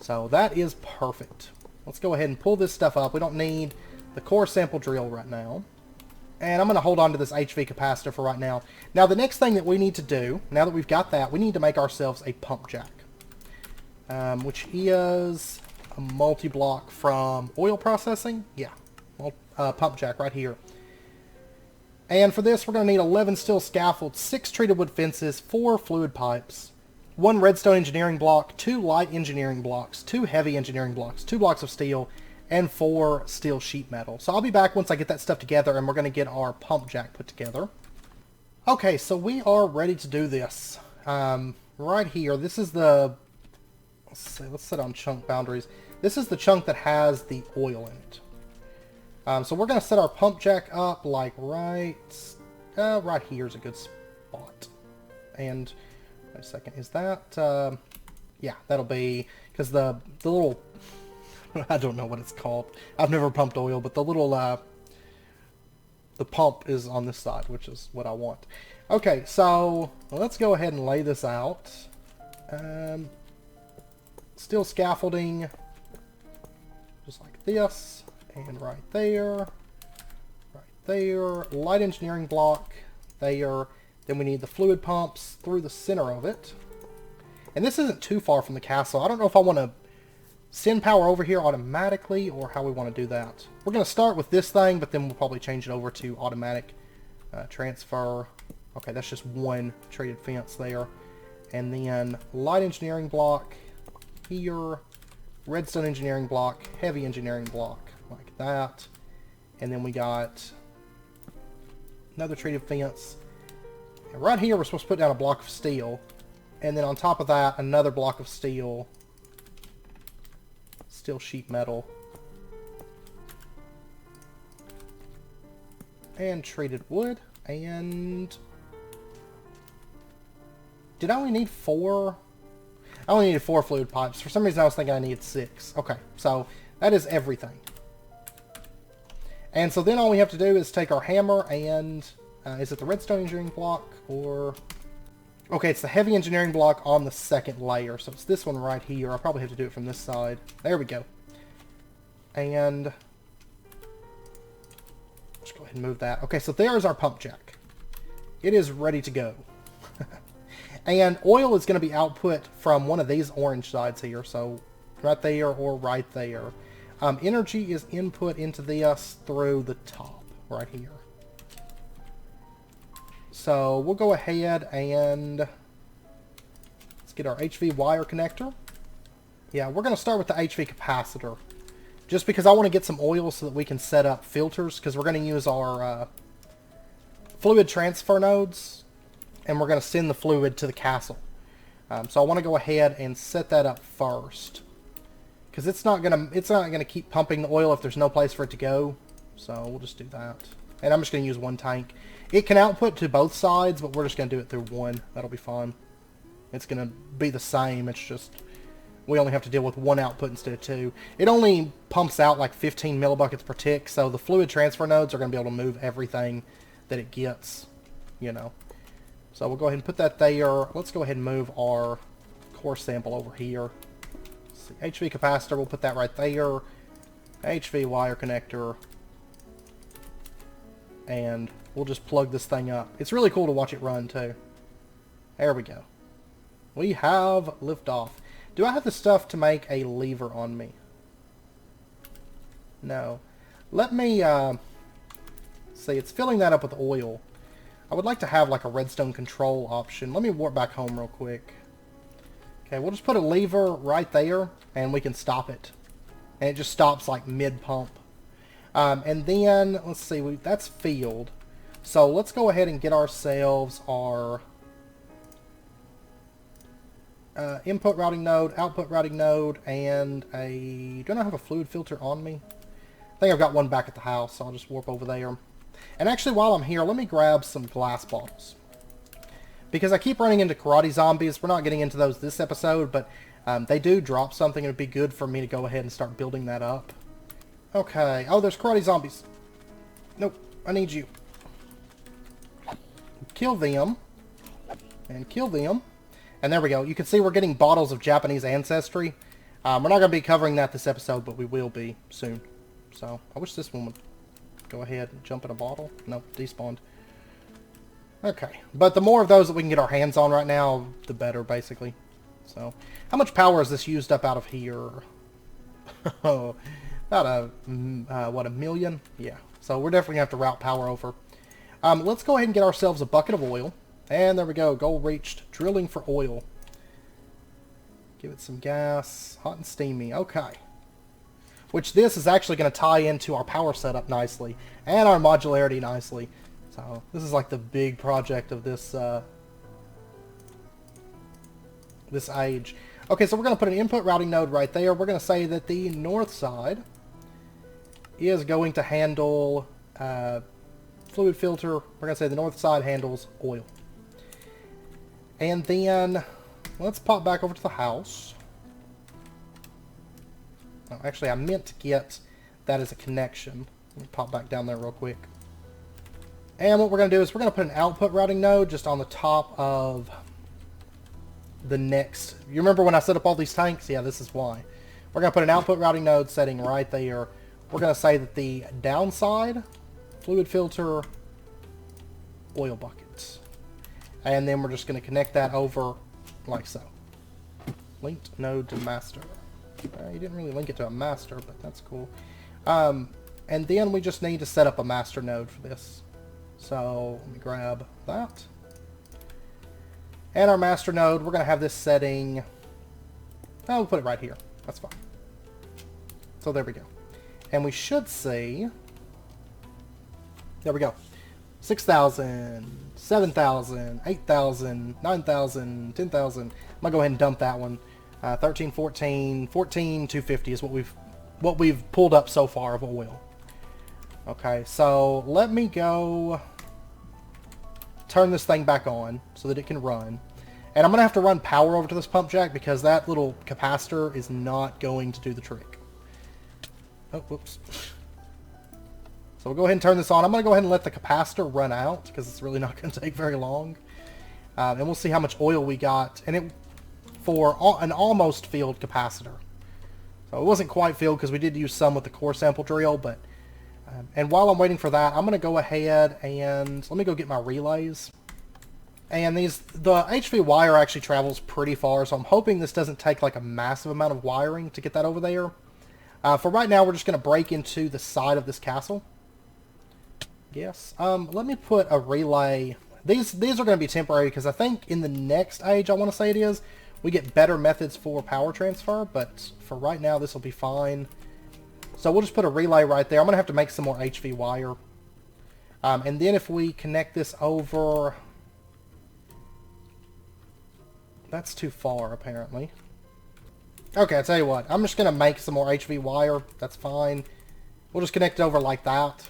So that is perfect. Let's go ahead and pull this stuff up. We don't need the core sample drill right now. And I'm going to hold on to this HV capacitor for right now. Now the next thing that we need to do, now that we've got that, we need to make ourselves a pump jack. Which is a multi-block from oil processing. Yeah, pump jack right here. And for this, we're going to need 11 steel scaffolds, 6 treated wood fences, 4 fluid pipes, 1 redstone engineering block, 2 light engineering blocks, 2 heavy engineering blocks, 2 blocks of steel, and 4 steel sheet metal. So I'll be back once I get that stuff together, and we're going to get our pump jack put together. Okay, so we are ready to do this. right here, this is the... Let's see, let's set on chunk boundaries. This is the chunk that has the oil in it. So we're going to set our pump jack up like right here is a good spot. And wait a second, is that yeah, that'll be because the little I don't know what it's called. I've never pumped oil, but the little the pump is on this side, which is what I want. Okay, so let's go ahead and lay this out. Steel scaffolding, just like this. And right there, light engineering block there. Then we need the fluid pumps through the center of it. And this isn't too far from the castle. I don't know if I want to send power over here automatically or how we want to do that. We're going to start with this thing, but then we'll probably change it over to automatic transfer. Okay, that's just one traded fence there. And then light engineering block here, redstone engineering block, heavy engineering block. Like that. And then we got another treated fence. And right here we're supposed to put down a block of steel. And then on top of that, another block of steel. Steel sheet metal. And treated wood. And... did I only need 4? I only needed 4 fluid pipes. For some reason I was thinking I needed 6. Okay, so that is everything. And so then all we have to do is take our hammer and... is it the redstone engineering block or... okay, it's the heavy engineering block on the second layer. So it's this one right here. I'll probably have to do it from this side. There we go. And... let's go ahead and move that. Okay, so there is our pump jack. It is ready to go. And oil is going to be output from one of these orange sides here. So right there or right there. Energy is input into this through the top right here. So we'll go ahead and let's get our HV wire connector. Yeah, we're going to start with the HV capacitor. Just because I want to get some oil so that we can set up filters, because we're going to use our fluid transfer nodes, and we're going to send the fluid to the castle. So I want to go ahead and set that up first. Because it's not gonna keep pumping the oil if there's no place for it to go. So we'll just do that. And I'm just gonna use one tank. It can output to both sides, but we're just gonna do it through one. That'll be fine. It's gonna be the same. It's just we only have to deal with one output instead of 2. It only pumps out like 15 millibuckets per tick, so the fluid transfer nodes are gonna be able to move everything that it gets. You know. So we'll go ahead and put that there. Let's go ahead and move our core sample over here. HV capacitor, we'll put that right there. HV wire connector. And we'll just plug this thing up. It's really cool to watch it run too. There we go. We have liftoff. Do I have the stuff to make a lever on me? No. Let me see, it's filling that up with oil. I would like to have like a redstone control option. Let me warp back home real quick. Okay, we'll just put a lever right there, and we can stop it. And it just stops like mid-pump. And then, let's see, that's field. So let's go ahead and get ourselves our input routing node, output routing node, and a... do I not have a fluid filter on me? I think I've got one back at the house, so I'll just warp over there. And actually, while I'm here, let me grab some glass bottles. Because I keep running into karate zombies. We're not getting into those this episode, but they do drop something. It would be good for me to go ahead and start building that up. Okay. Oh, there's karate zombies. Nope. I need you. Kill them. And kill them. And there we go. You can see we're getting bottles of Japanese ancestry. We're not going to be covering that this episode, but we will be soon. So, I wish this one would go ahead and jump in a bottle. Nope. Despawned. Okay, but the more of those that we can get our hands on right now, the better, basically. So, how much power is this used up out of here? Oh, about what, 1 million? Yeah, so we're definitely going to have to route power over. Let's go ahead and get ourselves a bucket of oil. And there we go, goal reached. Drilling for oil. Give it some gas. Hot and steamy, okay. Which this is actually going to tie into our power setup nicely. And our modularity nicely. So, this is like the big project of this this age. Okay, so we're going to put an input routing node right there. We're going to say that the north side is going to handle fluid filter. We're going to say the north side handles oil. And then let's pop back over to the house. Oh, actually, I meant to get that as a connection. Let me pop back down there real quick. And what we're going to do is we're going to put an output routing node just on the top of the next. You remember when I set up all these tanks? Yeah, this is why. We're going to put an output routing node setting right there. We're going to say that the downside, fluid filter, oil buckets. And then we're just going to connect that over like so. Linked node to master. You didn't really link it to a master, but that's cool. And then we just need to set up a master node for this. So let me grab that. And our master node, we're going to have this setting. Oh, we'll put it right here. That's fine. So there we go. And we should see. There we go. 6,000, 7,000, 8,000, 9,000, 10,000. I'm going to go ahead and dump that one. 13, 14, 250 is what we've pulled up so far of oil. Okay, so let me go turn this thing back on so that it can run. And I'm going to have to run power over to this pump jack because that little capacitor is not going to do the trick. Oh, whoops. So we'll go ahead and turn this on. I'm going to go ahead and let the capacitor run out because it's really not going to take very long. And we'll see how much oil we got. And it for an almost filled capacitor. So it wasn't quite filled because we did use some with the core sample drill, but and while I'm waiting for that, I'm going to go ahead and let me go get my relays. And the HV wire actually travels pretty far, so I'm hoping this doesn't take like a massive amount of wiring to get that over there. For right now, we're just going to break into the side of this castle. Yes. Let me put a relay. These are going to be temporary because I think in the next age, I want to say it is, we get better methods for power transfer, but for right now, this will be fine. So we'll just put a relay right there. I'm going to have to make some more HV wire. And then if we connect this over... That's too far, apparently. Okay, I'll tell you what. I'm just going to make some more HV wire. That's fine. We'll just connect it over like that.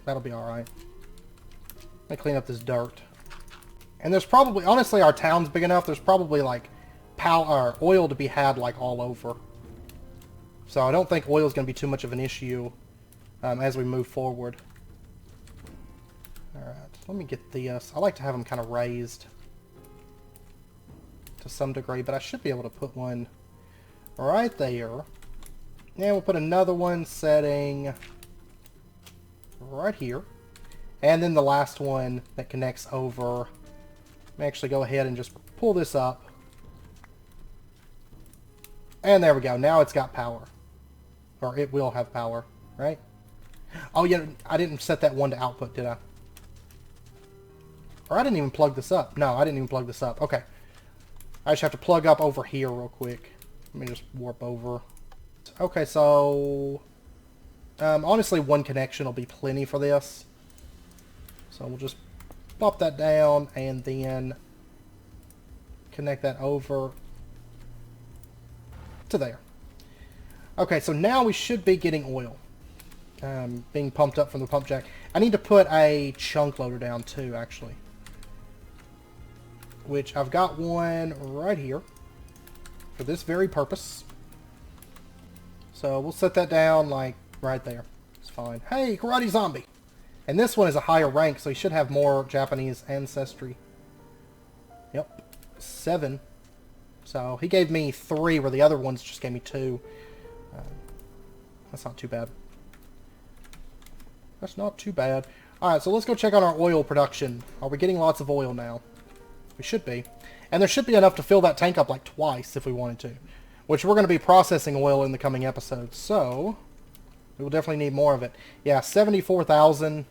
That'll be alright. Let me clean up this dirt. And there's probably... Honestly, our town's big enough. There's probably, like, power, oil to be had, like, all over. So I don't think oil is going to be too much of an issue as we move forward. Alright, let me get this. I like to have them kind of raised to some degree, but I should be able to put one right there. And we'll put another one setting right here. And then the last one that connects over. Let me actually go ahead and just pull this up. And there we go. Now it's got power. Or it will have power, right? Oh, yeah, I didn't set that one to output, did I? Or I didn't even plug this up. No, I didn't even plug this up. Okay. I just have to plug up over here real quick. Let me just warp over. Okay, so... honestly, one connection will be plenty for this. So we'll just pop that down and then connect that over to there. Okay, so now we should be getting oil being pumped up from the pump jack. I need to put a chunk loader down too, actually. Which I've got one right here for this very purpose. So we'll set that down like right there. It's fine. Hey, Karate Zombie! And this one is a higher rank, so he should have more Japanese ancestry. Yep. 7. So he gave me 3, where the other ones just gave me 2. That's not too bad. That's not too bad. Alright, so let's go check on our oil production. Are we getting lots of oil now? We should be. And there should be enough to fill that tank up like twice if we wanted to. Which we're going to be processing oil in the coming episodes. So, we will definitely need more of it. Yeah, 74,000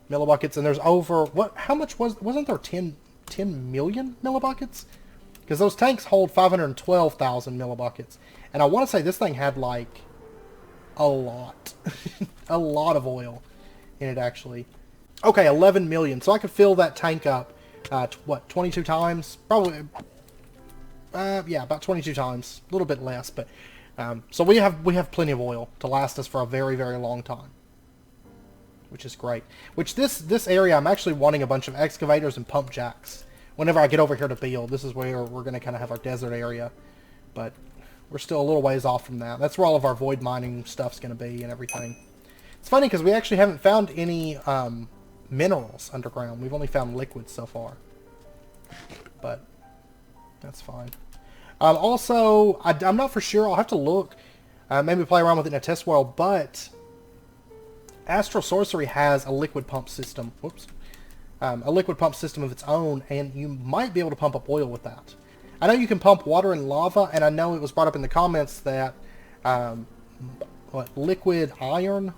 millibuckets. And there's over... How much was... Wasn't there 10 million millibuckets? Because those tanks hold 512,000 millibuckets. And I want to say this thing had like... a lot. A lot of oil in it, actually. Okay, 11 million. So I could fill that tank up, what, 22 times? Probably Yeah, about 22 times. A little bit less, but so we have plenty of oil to last us for a very, very long time, which is great. Which this area, I'm actually wanting a bunch of excavators and pump jacks. Whenever I get over here to build, this is where we're going to kind of have our desert area, but we're still a little ways off from that. That's where all of our void mining stuff's going to be and everything. It's funny because we actually haven't found any minerals underground. We've only found liquids so far, but that's fine. Also, I'm not for sure. I'll have to look, maybe play around with it in a test world, but Astral Sorcery has a liquid pump system. Whoops. A liquid pump system of its own, and you might be able to pump up oil with that. I know you can pump water and lava, and I know it was brought up in the comments that liquid iron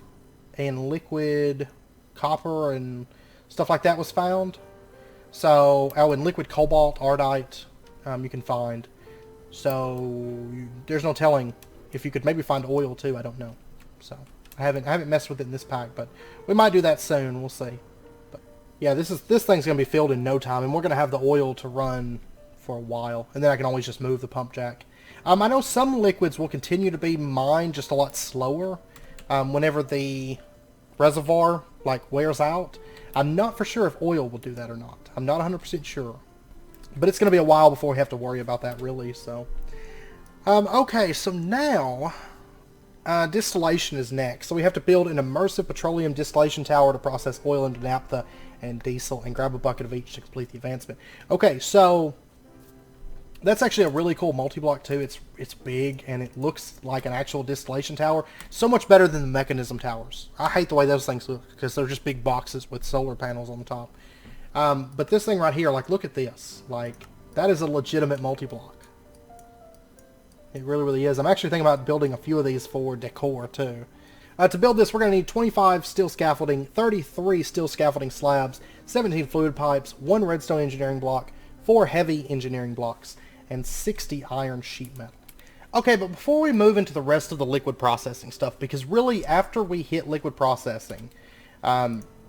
and liquid copper and stuff like that was found. So, and liquid cobalt, ardite, you can find. So, there's no telling if you could maybe find oil too. I don't know. So, I haven't messed with it in this pack, but we might do that soon. We'll see. But yeah, this thing's gonna be filled in no time, and we're gonna have the oil to run for a while, and then I can always just move the pump jack. I know some liquids will continue to be mined just a lot slower whenever the reservoir wears out. I'm not for sure if oil will do that or not. I'm not 100% sure, but it's going to be a while before we have to worry about that really. So, okay, so now distillation is next. So we have to build an immersive petroleum distillation tower to process oil into naphtha and diesel, and grab a bucket of each to complete the advancement. Okay, so that's actually a really cool multi-block too. It's big and it looks like an actual distillation tower. So much better than the mechanism towers. I hate the way those things look because they're just big boxes with solar panels on the top. But this thing right here, look at this. That is a legitimate multi-block. It really, really is. I'm actually thinking about building a few of these for decor too. To build this, we're going to need 25 steel scaffolding, 33 steel scaffolding slabs, 17 fluid pipes, 1 redstone engineering block, 4 heavy engineering blocks, and 60 iron sheet metal. Okay, but before we move into the rest of the liquid processing stuff, because really after we hit liquid processing,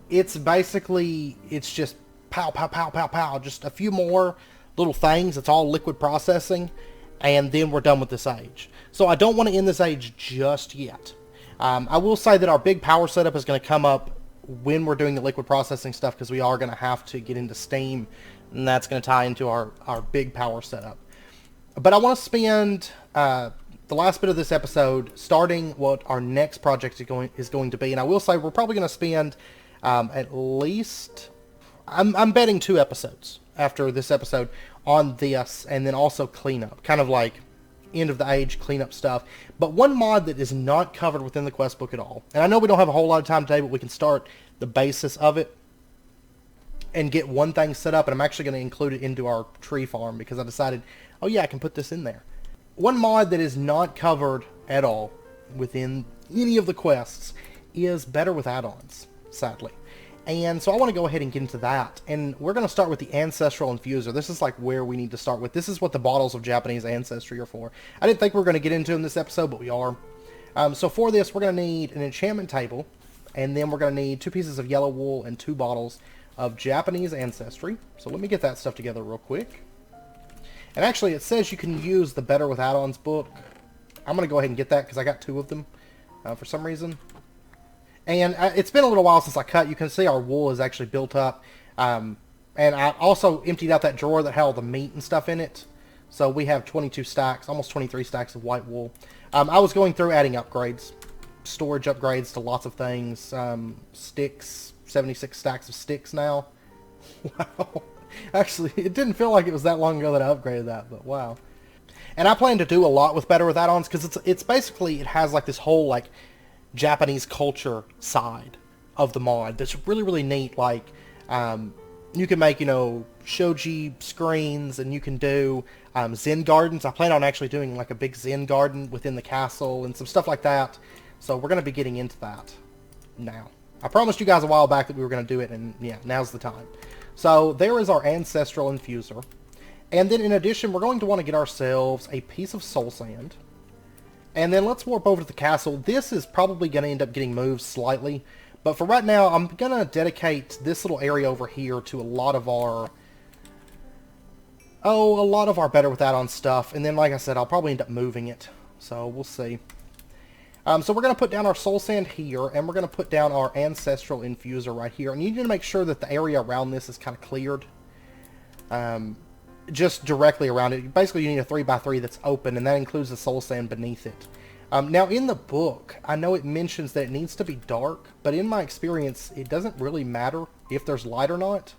it's just pow, pow, pow, pow, pow, just a few more little things. It's all liquid processing, and then we're done with this age. So I don't want to end this age just yet. I will say that our big power setup is going to come up when we're doing the liquid processing stuff, because we are going to have to get into steam, and that's going to tie into our big power setup. But I want to spend the last bit of this episode starting what our next project is going to be. And I will say we're probably going to spend at least, I'm betting 2 episodes after this episode on this, and then also cleanup, kind of like end of the age cleanup stuff. But one mod that is not covered within the quest book at all, and I know we don't have a whole lot of time today, but we can start the basis of it and get one thing set up, and I'm actually going to include it into our tree farm because I decided, oh yeah, I can put this in there. One mod that is not covered at all within any of the quests is better with add-ons, sadly. And so I want to go ahead and get into that. And we're going to start with the Ancestral Infuser. This is where we need to start with. This is what the bottles of Japanese ancestry are for. I didn't think we were going to get into in this episode, but we are. So for this, we're going to need an enchantment table, and then we're going to need 2 pieces of yellow wool and 2 bottles of Japanese ancestry. So let me get that stuff together real quick. And actually, it says you can use the Better with Add-ons book. I'm going to go ahead and get that because I got 2 of them for some reason. And it's been a little while since I cut. You can see our wool is actually built up. And I also emptied out that drawer that had all the meat and stuff in it. So we have 22 stacks, almost 23 stacks of white wool. I was going through adding upgrades, storage upgrades to lots of things. Sticks, 76 stacks of sticks now. Wow. Actually, it didn't feel like it was that long ago that I upgraded that, but wow. And I plan to do a lot with Better with Add-ons because it's basically, it has this whole Japanese culture side of the mod that's really, really neat. You can make, shoji screens, and you can do Zen Gardens. I plan on actually doing a big Zen garden within the castle and some stuff like that. So we're going to be getting into that now. I promised you guys a while back that we were going to do it, and yeah, now's the time. So there is our Ancestral Infuser. And then in addition, we're going to want to get ourselves a piece of soul sand. And then let's warp over to the castle. This is probably going to end up getting moved slightly. But for right now, I'm going to dedicate this little area over here to a lot of our a lot of our better with add-on stuff. And then, like I said, I'll probably end up moving it. So we'll see. So we're going to put down our soul sand here, and we're going to put down our Ancestral Infuser right here. And you need to make sure that the area around this is kind of cleared. Just directly around it. Basically, you need a 3x3 that's open, and that includes the soul sand beneath it. Now, in the book, I know it mentions that it needs to be dark, but in my experience, it doesn't really matter if there's light or not.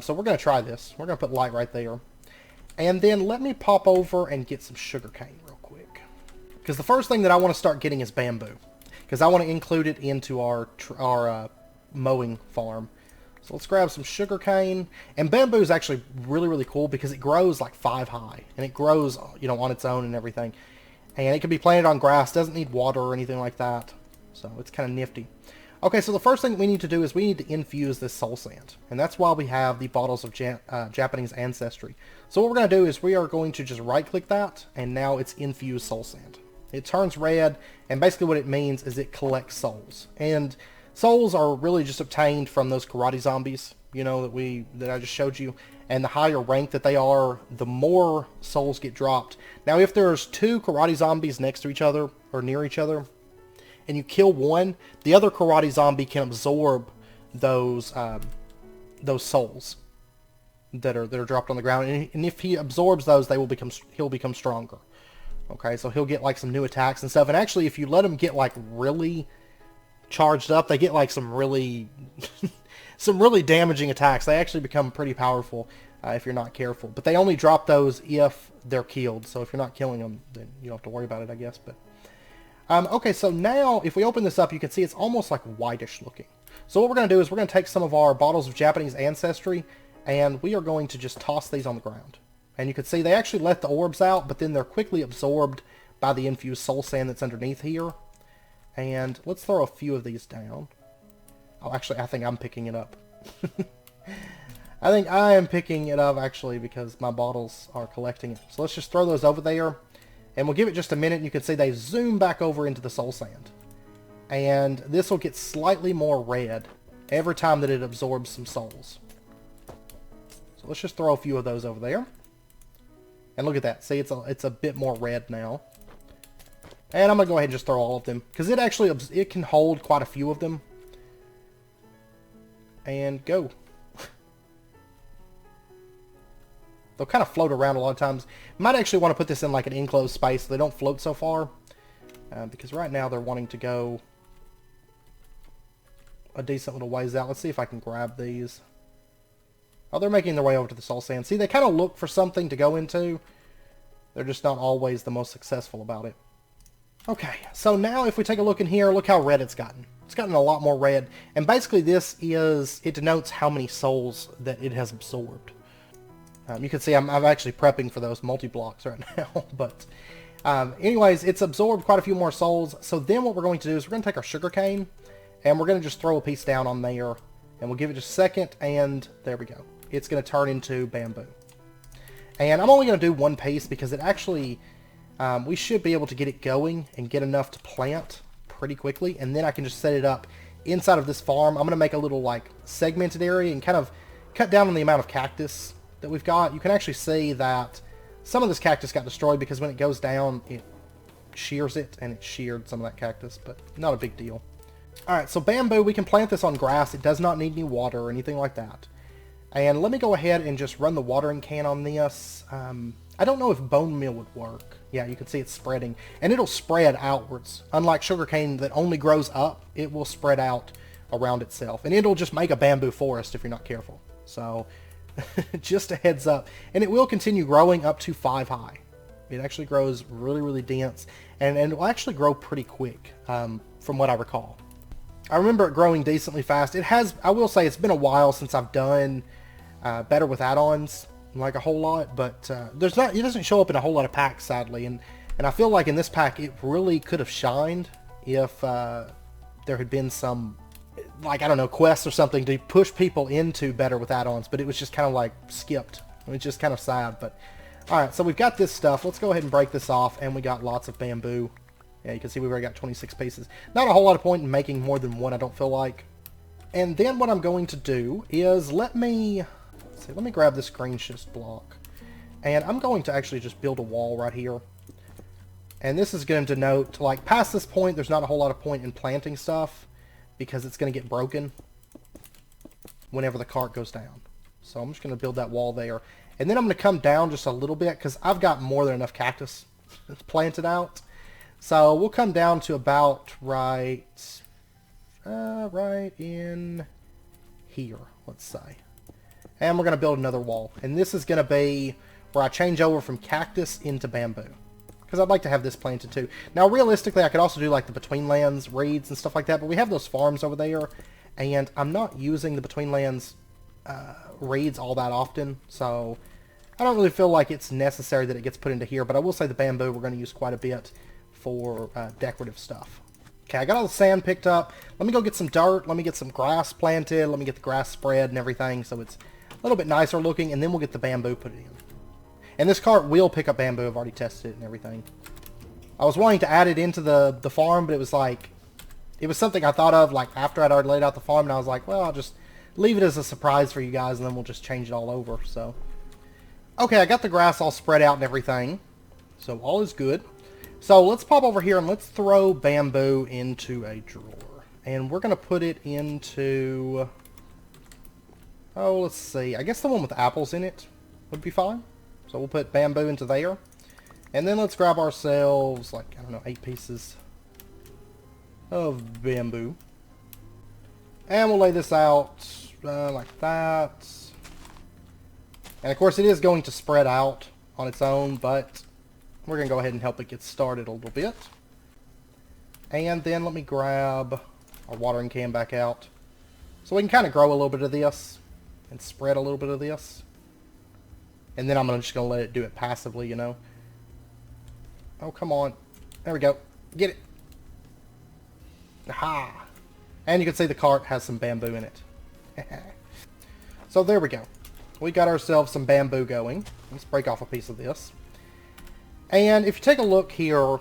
So we're going to try this. We're going to put light right there. And then let me pop over and get some sugarcane real quick. Because the first thing that I want to start getting is bamboo. Because I want to include it into our mowing farm. So let's grab some sugarcane. And bamboo is actually really, really cool because it grows like 5 high. And it grows, you know, on its own and everything. And it can be planted on grass. Doesn't need water or anything like that. So it's kind of nifty. Okay, so the first thing we need to do is we need to infuse this soul sand. And that's why we have the bottles of Japanese ancestry. So what we're going to do is we are going to just right-click that. And now it's infused soul sand. It turns red, and basically what it means is it collects souls. And souls are really just obtained from those karate zombies, you know, that I just showed you. And the higher rank that they are, the more souls get dropped. Now, if there's 2 karate zombies next to each other, or near each other, and you kill one, the other karate zombie can absorb those souls that are dropped on the ground. And if he absorbs those, he'll become stronger. Okay, so he'll get like some new attacks and stuff. And actually, if you let him get like really charged up, they get like some really damaging attacks. They actually become pretty powerful if you're not careful. But they only drop those if they're killed. So if you're not killing them, then you don't have to worry about it, I guess. But okay, so now if we open this up, you can see it's almost like whitish looking. So what we're going to do is we're going to take some of our bottles of Japanese ancestry, and we are going to just toss these on the ground. And you can see they actually let the orbs out, but then they're quickly absorbed by the infused soul sand that's underneath here. And let's throw a few of these down. Oh, actually, I think I'm picking it up. I think I am picking it up, actually, because my bottles are collecting it. So let's just throw those over there. And we'll give it just a minute, and you can see they zoom back over into the soul sand. And this will get slightly more red every time that it absorbs some souls. So let's just throw a few of those over there. And look at that. See, it's a bit more red now. And I'm going to go ahead and just throw all of them. Because it can hold quite a few of them. And go. They'll kind of float around a lot of times. You might actually want to put this in like an enclosed space so they don't float so far. Because right now they're wanting to go a decent little ways out. Let's see if I can grab these. Oh, they're making their way over to the soul sand. See, they kind of look for something to go into. They're just not always the most successful about it. Okay, so now if we take a look in here, look how red it's gotten. It's gotten a lot more red. And basically it denotes how many souls that it has absorbed. You can see I'm actually prepping for those multi-blocks right now. But anyways, it's absorbed quite a few more souls. So then what we're going to do is we're going to take our sugarcane, and we're going to just throw a piece down on there. And we'll give it just a second, and there we go. It's going to turn into bamboo. And I'm only going to do one piece because it actually, we should be able to get it going and get enough to plant pretty quickly. And then I can just set it up inside of this farm. I'm going to make a little like segmented area and kind of cut down on the amount of cactus that we've got. You can actually see that some of this cactus got destroyed because when it goes down, it shears it, and it sheared some of that cactus, but not a big deal. Alright, so bamboo, we can plant this on grass. It does not need any water or anything like that. And let me go ahead and just run the watering can on this. I don't know if bone meal would work. Yeah, you can see it's spreading. And it'll spread outwards. Unlike sugarcane that only grows up, it will spread out around itself. And it'll just make a bamboo forest if you're not careful. So, just a heads up. And it will continue growing up to 5 high. It actually grows really, really dense. And it will actually grow pretty quick, from what I recall. I remember it growing decently fast. It has, I will say, it's been a while since I've done better with add-ons, like a whole lot, but it doesn't show up in a whole lot of packs, sadly, and I feel like in this pack it really could have shined if there had been some, like, I don't know, quests or something to push people into better with add-ons, but it was just kind of like skipped. It was just kind of sad, but alright, so we've got this stuff. Let's go ahead and break this off, and we got lots of bamboo. Yeah, you can see we've already got 26 pieces. Not a whole lot of point in making more than one, I don't feel like. And then what I'm going to do is let me grab this green schist block. And I'm going to actually just build a wall right here. And this is going to denote, like, past this point, there's not a whole lot of point in planting stuff, because it's going to get broken whenever the cart goes down. So I'm just going to build that wall there. And then I'm going to come down just a little bit, because I've got more than enough cactus planted out. So we'll come down to about right in here, let's say. And we're going to build another wall. And this is going to be where I change over from cactus into bamboo, because I'd like to have this planted too. Now, realistically, I could also do like the between lands, reeds, and stuff like that, but we have those farms over there, and I'm not using the between lands reeds all that often, so I don't really feel like it's necessary that it gets put into here, but I will say the bamboo we're going to use quite a bit for decorative stuff. Okay, I got all the sand picked up. Let me go get some dirt. Let me get some grass planted. Let me get the grass spread and everything so it's a little bit nicer looking, and then we'll get the bamboo put in. And this cart will pick up bamboo. I've already tested it and everything. I was wanting to add it into the farm, but it was like, it was something I thought of like after I'd already laid out the farm, and I was like, well, I'll just leave it as a surprise for you guys, and then we'll just change it all over. So, okay, I got the grass all spread out and everything, so all is good. So let's pop over here and let's throw bamboo into a drawer, and we're gonna put it into, oh, let's see, I guess the one with apples in it would be fine. So we'll put bamboo into there. And then let's grab ourselves, like, I don't know, 8 pieces of bamboo. And we'll lay this out like that. And of course it is going to spread out on its own, but we're going to go ahead and help it get started a little bit. And then let me grab our watering can back out, so we can kind of grow a little bit of this and spread a little bit of this. And then I'm just going to let it do it passively, you know. Oh, come on. There we go. Get it. Aha! And you can see the cart has some bamboo in it. So there we go. We got ourselves some bamboo going. Let's break off a piece of this. And if you take a look here,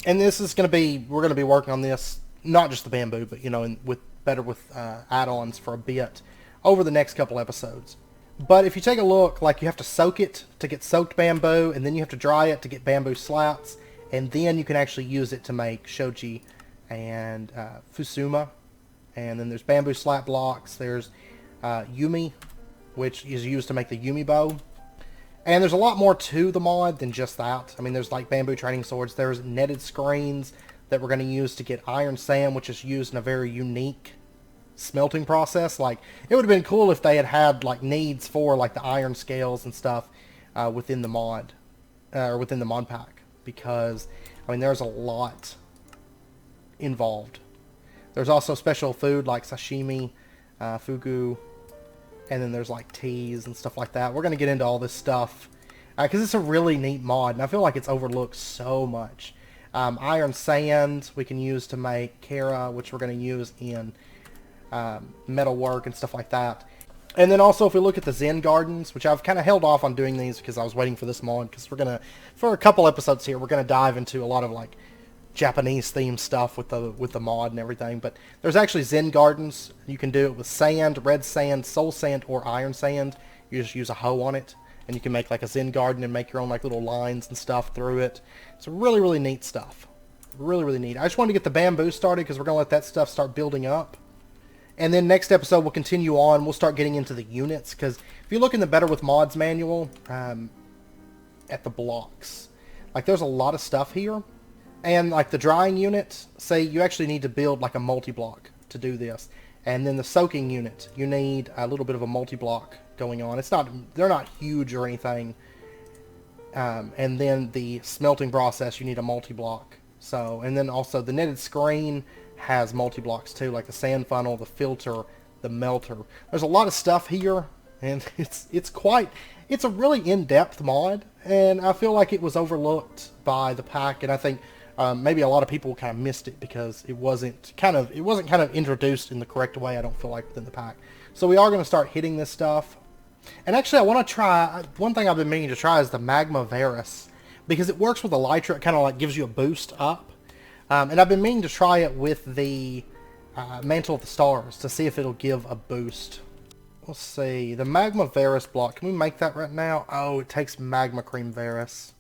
and this is going to be, we're going to be working on this, not just the bamboo, but, you know, with add-ons for a bit over the next couple episodes. But if you take a look, like, you have to soak it to get soaked bamboo, and then you have to dry it to get bamboo slats, and then you can actually use it to make shoji and fusuma. And then there's bamboo slat blocks. There's yumi, which is used to make the yumi bow. And there's a lot more to the mod than just that. I mean, there's like bamboo training swords. There's netted screens that we're going to use to get iron sand, which is used in a very unique smelting process. Like, it would have been cool if they had like needs for like the iron scales and stuff within the mod or within the mod pack, because I mean there's a lot involved. There's also special food like sashimi, fugu, and then there's like teas and stuff like that. We're gonna get into all this stuff because it's a really neat mod, and I feel like it's overlooked so much. Iron sand we can use to make Kara, which we're going to use in metal work and stuff like that. And then also if we look at the Zen Gardens, which I've kind of held off on doing these because I was waiting for this mod, because we're going to, for a couple episodes here, we're going to dive into a lot of like Japanese themed stuff with the mod and everything. But there's actually Zen Gardens. You can do it with sand, red sand, soul sand, or iron sand. You just use a hoe on it, and you can make like a Zen garden and make your own like little lines and stuff through it. It's really, really neat stuff. Really, really neat. I just wanted to get the bamboo started because we're going to let that stuff start building up. And then next episode we'll continue on. We'll start getting into the units, because if you look in the Better with Mods manual at the blocks, like there's a lot of stuff here. And like the drying unit, say you actually need to build like a multi-block to do this. And then the soaking unit, you need a little bit of a multi-block going on. It's not, they're not huge or anything. And then the smelting process, you need a multi-block. So, and then also the netted screen has multi-blocks too, like the sand funnel, the filter, the melter. There's a lot of stuff here, and it's a really in-depth mod, and I feel like it was overlooked by the pack, and I think maybe a lot of people kind of missed it because it wasn't kind of introduced in the correct way, I don't feel like, within the pack. So we are going to start hitting this stuff. And actually I want to try, one thing I've been meaning to try is the Magma Varus, because it works with Elytra. It kind of like gives you a boost up. And I've been meaning to try it with the Mantle of the Stars to see if it'll give a boost. Let's see. The Magma Varus block. Can we make that right now? Oh, it takes Magma Cream Varus.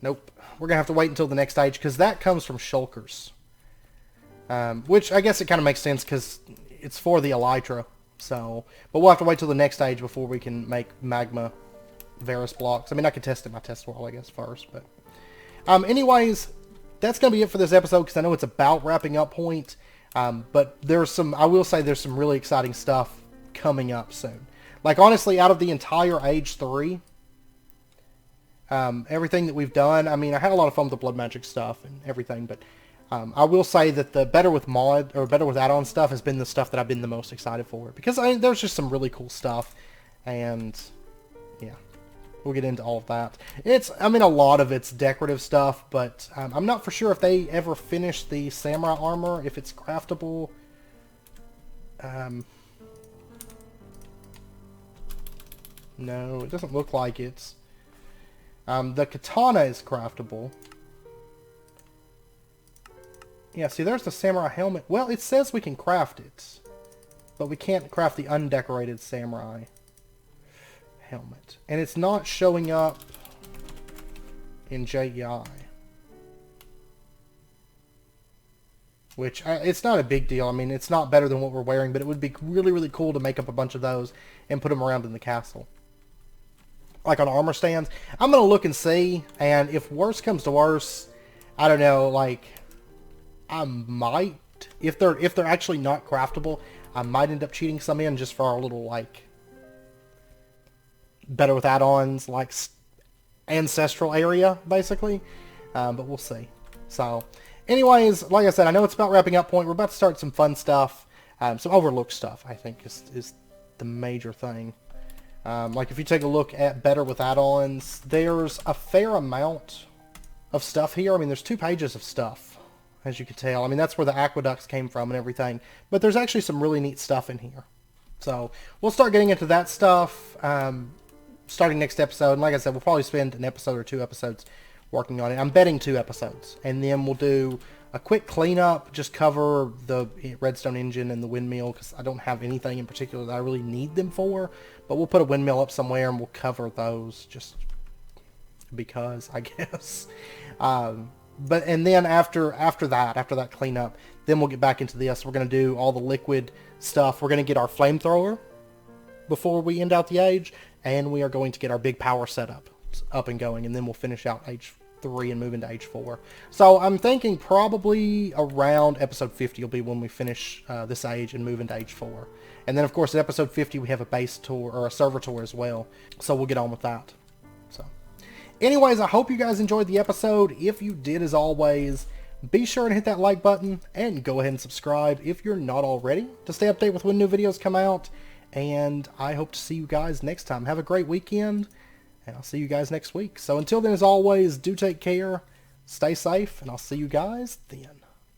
Nope. We're going to have to wait until the next stage, because that comes from Shulkers. Which, I guess it kind of makes sense, because it's for the Elytra. So, but we'll have to wait till the next stage before we can make Magma Varus blocks. I mean, I could test it in my test world, I guess, first. But anyways, that's going to be it for this episode, because I know it's about wrapping up point. But there's some, I will say there's some really exciting stuff coming up soon. Like, honestly, out of the entire Age 3, everything that we've done, I mean, I had a lot of fun with the Blood Magic stuff and everything, but I will say that the Better with Mod, or Better with Add-on stuff has been the stuff that I've been the most excited for. Because, I mean, there's just some really cool stuff, and, yeah. We'll get into all of that. I mean, a lot of it's decorative stuff, but I'm not for sure if they ever finish the samurai armor, if it's craftable. No, it doesn't look like it's. The katana is craftable. Yeah, see, there's the samurai helmet. Well, it says we can craft it, but we can't craft the undecorated samurai helmet. And it's not showing up in JEI. Which, it's not a big deal. I mean, it's not better than what we're wearing, but it would be really, really cool to make up a bunch of those and put them around in the castle. Like on armor stands. I'm going to look and see, and if worse comes to worse, I don't know, like, I might, if they're actually not craftable, I might end up cheating some in just for our little, like, Better with Add-ons, like, ancestral area, basically. But we'll see. So, anyways, like I said, I know it's about wrapping up point. We're about to start some fun stuff. Some overlooked stuff, I think, is the major thing. Like, if you take a look at Better with Add-ons, there's a fair amount of stuff here. I mean, there's 2 pages of stuff, as you can tell. I mean, that's where the aqueducts came from and everything. But there's actually some really neat stuff in here. So, we'll start getting into that stuff. Starting next episode, and like I said, we'll probably spend an episode or 2 episodes working on it. I'm betting 2 episodes, and then we'll do a quick cleanup, just cover the redstone engine and the windmill, because I don't have anything in particular that I really need them for, but we'll put a windmill up somewhere and we'll cover those, just because, I guess. And then after that cleanup, then we'll get back into this. We're going to do all the liquid stuff. We're going to get our flamethrower before we end out the age, and we are going to get our big power setup up and going, and then we'll finish out Age 3 and move into Age 4. So I'm thinking probably around episode 50 will be when we finish this age and move into Age 4. And then, of course, at episode 50 we have a base tour, or a server tour as well, so we'll get on with that. So, anyways, I hope you guys enjoyed the episode. If you did, as always, be sure to hit that like button, and go ahead and subscribe if you're not already, to stay updated with when new videos come out. And I hope to see you guys next time. Have a great weekend, and I'll see you guys next week. So until then, as always, do take care, stay safe, and I'll see you guys then.